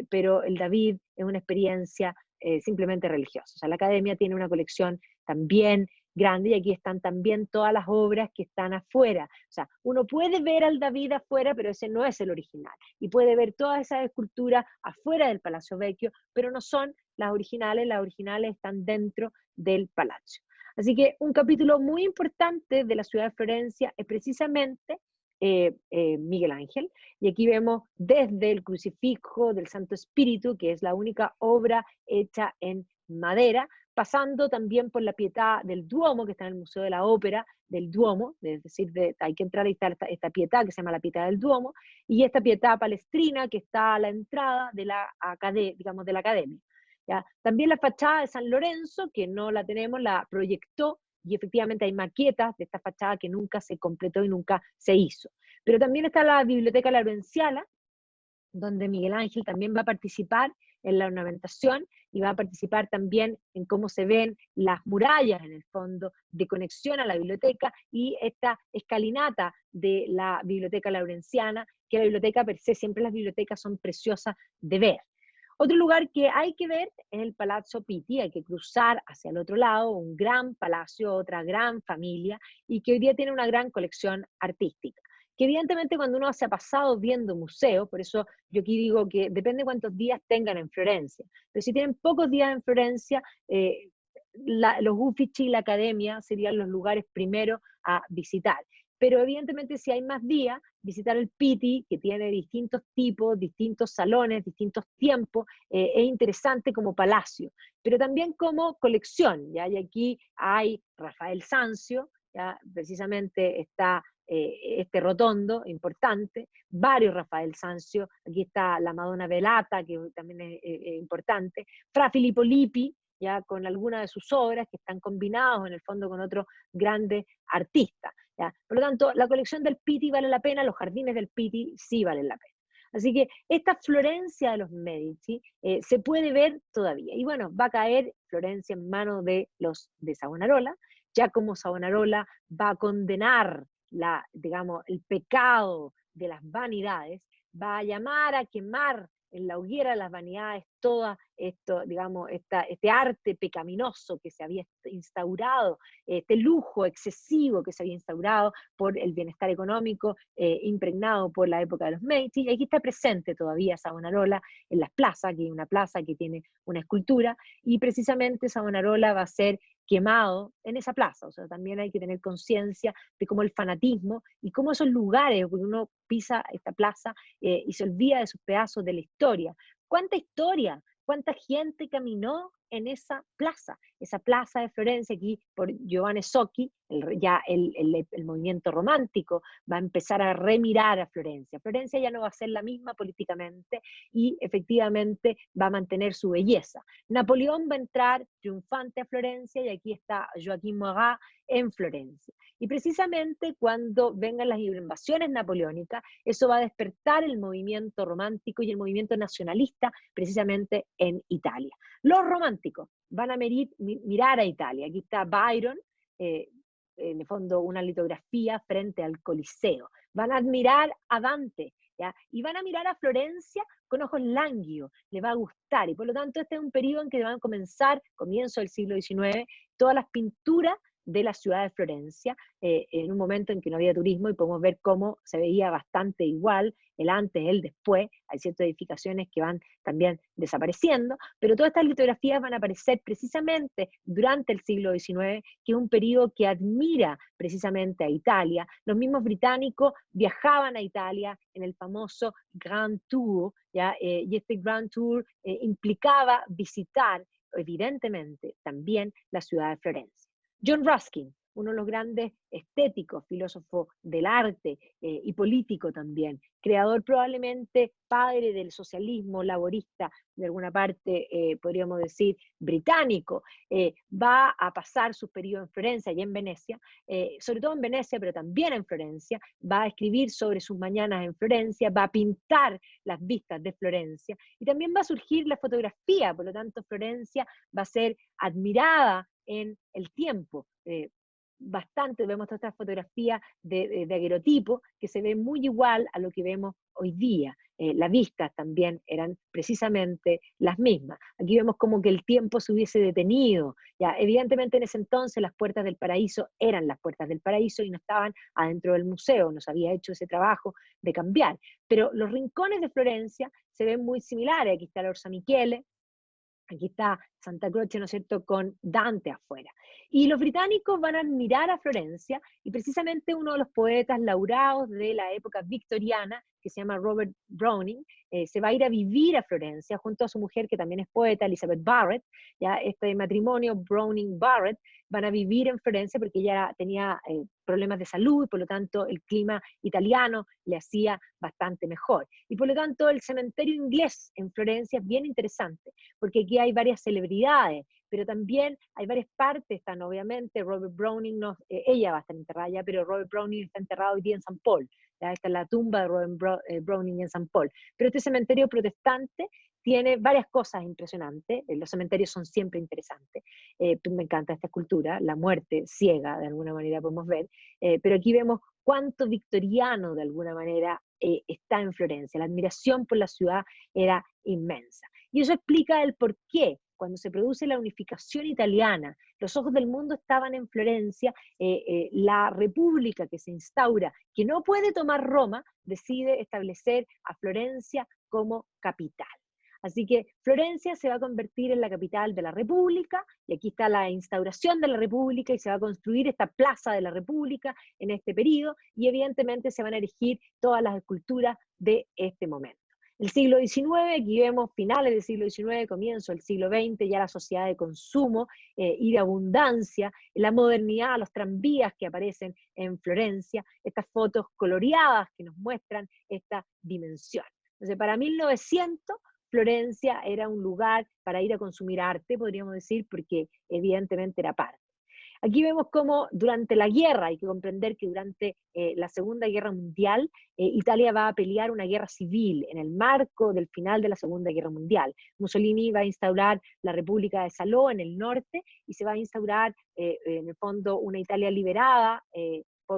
pero el David es una experiencia simplemente religiosa. O sea, la academia tiene una colección también grande, y aquí están también todas las obras que están afuera. O sea, uno puede ver al David afuera, pero ese no es el original. Y puede ver todas esas esculturas afuera del Palacio Vecchio, pero no son las originales están dentro del palacio. Así que un capítulo muy importante de la ciudad de Florencia es precisamente Miguel Ángel, y aquí vemos desde el crucifijo del Santo Espíritu, que es la única obra hecha en madera, pasando también por la Pietà del Duomo, que está en el Museo de la Ópera del Duomo, es decir, hay que entrar y está esta Pietà que se llama la Pietà del Duomo, y esta Pietà palestrina que está a la entrada de la, digamos, de la academia. ¿Ya? También la fachada de San Lorenzo, que no la tenemos, la proyectó, y efectivamente hay maquetas de esta fachada que nunca se completó y nunca se hizo. Pero también está la Biblioteca Laurenciana, donde Miguel Ángel también va a participar en la ornamentación y va a participar también en cómo se ven las murallas, en el fondo, de conexión a la biblioteca, y esta escalinata de la Biblioteca Laurenciana, que la biblioteca per se, siempre las bibliotecas son preciosas de ver. Otro lugar que hay que ver es el Palazzo Pitti, hay que cruzar hacia el otro lado, un gran palacio, otra gran familia, y que hoy día tiene una gran colección artística. Que evidentemente cuando uno se ha pasado viendo museos, por eso yo aquí digo que depende cuántos días tengan en Florencia, pero si tienen pocos días en Florencia, los Uffizi y la Academia serían los lugares primero a visitar. Pero evidentemente si hay más días, visitar el Pitti, que tiene distintos tipos, distintos salones, distintos tiempos, es interesante como palacio, pero también como colección, ¿ya? Y aquí hay Rafael Sanzio, ¿ya? Precisamente está este Rotondo, importante, varios Rafael Sanzio, aquí está la Madonna Velata, que también es importante, Fra Filippo Lippi, ya con algunas de sus obras que están combinados en el fondo con otros grandes artistas. ¿Ya? Por lo tanto, la colección del Pitti vale la pena, los jardines del Pitti sí valen la pena. Así que esta Florencia de los Medici se puede ver todavía. Y bueno, va a caer Florencia en manos de los de Savonarola, ya como Savonarola va a condenar digamos, el pecado de las vanidades, va a llamar a quemar en la hoguera de las vanidades todo esto, digamos, este arte pecaminoso que se había instaurado, este lujo excesivo que se había instaurado por el bienestar económico impregnado por la época de los Medici. Y aquí está presente todavía Savonarola en las plazas, que es una plaza que tiene una escultura, y precisamente Savonarola va a ser quemado en esa plaza. O sea, también hay que tener conciencia de cómo el fanatismo y cómo esos lugares, porque uno pisa esta plaza y se olvida de sus pedazos de la historia. ¿Cuánta historia? ¿Cuánta gente caminó en esa plaza de Florencia, aquí por Giovanni Socchi, ya el movimiento romántico va a empezar a remirar a Florencia. Florencia ya no va a ser la misma políticamente y efectivamente va a mantener su belleza. Napoleón va a entrar triunfante a Florencia y aquí está Joaquín Murat en Florencia. Y precisamente cuando vengan las invasiones napoleónicas, eso va a despertar el movimiento romántico y el movimiento nacionalista precisamente en Italia. Los románticos van a mirar a Italia. Aquí está Byron, en el fondo una litografía frente al Coliseo. Van a admirar a Dante, ¿ya? Y van a mirar a Florencia con ojos lánguidos, le va a gustar, y por lo tanto este es un periodo en que van a comenzar, comienzo del siglo XIX, todas las pinturas de la ciudad de Florencia, en un momento en que no había turismo, y podemos ver cómo se veía bastante igual el antes, el después. Hay ciertas edificaciones que van también desapareciendo, pero todas estas litografías van a aparecer precisamente durante el siglo XIX, que es un periodo que admira precisamente a Italia. Los mismos británicos viajaban a Italia en el famoso Grand Tour, ¿ya? Y este Grand Tour implicaba visitar, evidentemente, también la ciudad de Florencia. John Ruskin, uno de los grandes estéticos, filósofo del arte y político también, creador probablemente padre del socialismo laborista, de alguna parte podríamos decir británico, va a pasar su periodo en Florencia y en Venecia, sobre todo en Venecia, pero también en Florencia, va a escribir sobre sus mañanas en Florencia, va a pintar las vistas de Florencia, y también va a surgir la fotografía, por lo tanto Florencia va a ser admirada en el tiempo. Bastante, vemos todas estas fotografías de aguerotipo que se ve muy igual a lo que vemos hoy día. Las vistas también eran precisamente las mismas. Aquí vemos como que el tiempo se hubiese detenido. Ya, evidentemente en ese entonces las puertas del paraíso eran las puertas del paraíso y no estaban adentro del museo, no se había hecho ese trabajo de cambiar. Pero los rincones de Florencia se ven muy similares. Aquí está el Orsa Michele, aquí está Santa Croce, ¿no es cierto?, con Dante afuera. Y los británicos van a admirar a Florencia, y precisamente uno de los poetas laureados de la época victoriana, que se llama Robert Browning, se va a ir a vivir a Florencia junto a su mujer, que también es poeta, Elizabeth Barrett. Ya este matrimonio Browning-Barrett van a vivir en Florencia porque ella tenía problemas de salud, y por lo tanto el clima italiano le hacía bastante mejor. Y por lo tanto el cementerio inglés en Florencia es bien interesante, porque aquí hay varias celebridades, pero también hay varias partes. Están obviamente Robert Browning, no, ella va a estar enterrada ya, pero Robert Browning está enterrado hoy día en San Paul. Ya está la tumba de Robert Browning en San Paul. Pero este cementerio protestante tiene varias cosas impresionantes. Los cementerios son siempre interesantes. Me encanta esta escultura, la muerte ciega, de alguna manera podemos ver. Pero aquí vemos cuánto victoriano, de alguna manera, está en Florencia. La admiración por la ciudad era inmensa. Y eso explica el por qué, cuando se produce la unificación italiana, los ojos del mundo estaban en Florencia. La república que se instaura, que no puede tomar Roma, decide establecer a Florencia como capital. Así que Florencia se va a convertir en la capital de la República, y aquí está la instauración de la República, y se va a construir esta plaza de la República en este periodo, y evidentemente se van a erigir todas las esculturas de este momento. El siglo XIX, aquí vemos finales del siglo XIX, comienzo del siglo XX, ya la sociedad de consumo y de abundancia, la modernidad, los tranvías que aparecen en Florencia, estas fotos coloreadas que nos muestran esta dimensión. Entonces, para 1900, Florencia era un lugar para ir a consumir arte, podríamos decir, porque evidentemente era parte. Aquí vemos cómo durante la guerra, hay que comprender que durante la Segunda Guerra Mundial, Italia va a pelear una guerra civil en el marco del final de la Segunda Guerra Mundial. Mussolini va a instaurar la República de Salò en el norte, y se va a instaurar en el fondo una Italia liberada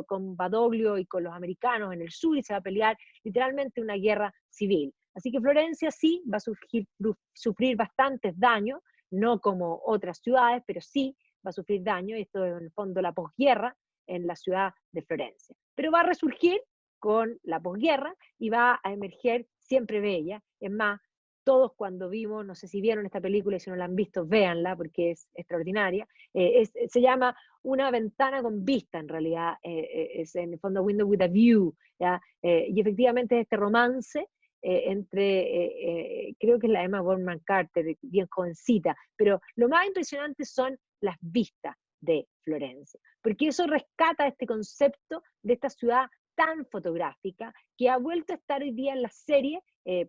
con Badoglio y con los americanos en el sur, y se va a pelear literalmente una guerra civil. Así que Florencia sí va a sufrir bastantes daños, no como otras ciudades, pero sí va a sufrir daño, y esto es en el fondo la posguerra en la ciudad de Florencia. Pero va a resurgir con la posguerra y va a emerger siempre bella. Es más, todos cuando vimos, no sé si vieron esta película y si no la han visto, véanla porque es extraordinaria. Se llama Una ventana con vista, en realidad, es en el fondo Window with a View, ¿ya? Y efectivamente es este romance creo que es la Emma Bonham Carter, bien jovencita, pero lo más impresionante son las vistas de Florencia, porque eso rescata este concepto de esta ciudad tan fotográfica que ha vuelto a estar hoy día en la serie,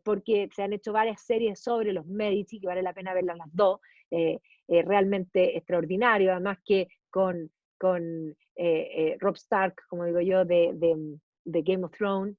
porque se han hecho varias series sobre los Medici, que vale la pena verlas las dos, realmente extraordinario, además que con Rob Stark, como digo yo, de Game of Thrones,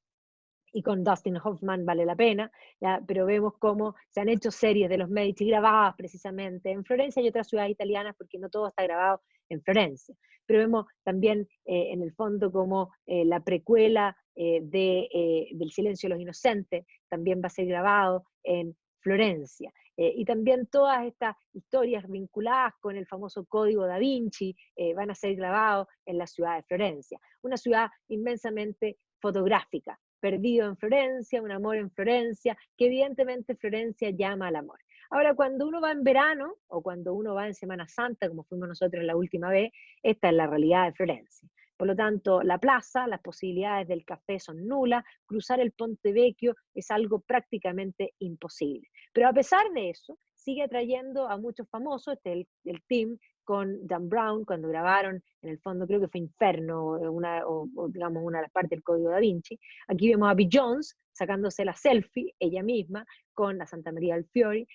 y con Dustin Hoffman vale la pena, ¿ya? Pero vemos cómo se han hecho series de los Medici grabadas precisamente en Florencia y otras ciudades italianas, porque no todo está grabado en Florencia. Pero vemos también en el fondo como la precuela del Silencio de los Inocentes también va a ser grabado en Florencia. Y también todas estas historias vinculadas con el famoso Código da Vinci van a ser grabados en la ciudad de Florencia. Una ciudad inmensamente fotográfica, perdido en Florencia, un amor en Florencia, que evidentemente Florencia llama al amor. Ahora, cuando uno va en verano o cuando uno va en Semana Santa, como fuimos nosotros la última vez, esta es la realidad de Florencia. Por lo tanto, la plaza, las posibilidades del café son nulas, cruzar el Ponte Vecchio es algo prácticamente imposible. Pero a pesar de eso, sigue atrayendo a muchos famosos, el team con Dan Brown cuando grabaron, en el fondo creo que fue Inferno, o digamos una de las partes del Código da Vinci. Aquí vemos a Beyoncé sacándose la selfie, ella misma, con la Santa María del Fiori,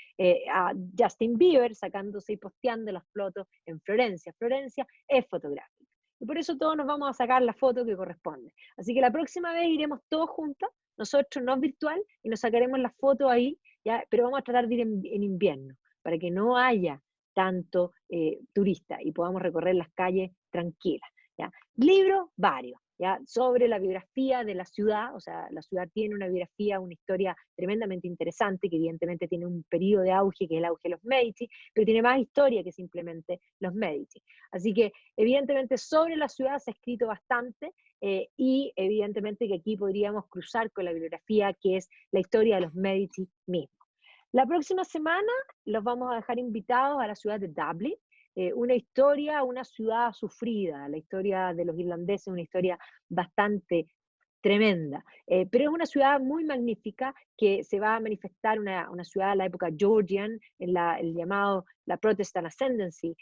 a Justin Bieber sacándose y posteando las fotos en Florencia. Florencia es fotográfica. Y por eso todos nos vamos a sacar la foto que corresponde. Así que la próxima vez iremos todos juntos, nosotros no virtual, y nos sacaremos la foto ahí, ¿ya? Pero vamos a tratar de ir en invierno, para que no haya tanto turista y podamos recorrer las calles tranquilas. ¿Ya? Libros varios, ¿ya? Sobre la biografía de la ciudad, o sea, la ciudad tiene una biografía, una historia tremendamente interesante, que evidentemente tiene un periodo de auge, que es el auge de los Medici, pero tiene más historia que simplemente los Medici. Así que, evidentemente, sobre la ciudad se ha escrito bastante, y evidentemente que aquí podríamos cruzar con la bibliografía, que es la historia de los Medici mismos. La próxima semana los vamos a dejar invitados a la ciudad de Dublín, una ciudad sufrida, la historia de los irlandeses, una historia bastante tremenda, pero es una ciudad muy magnífica que se va a manifestar una ciudad de la época Georgian, en el llamado la Protestant Ascendancy,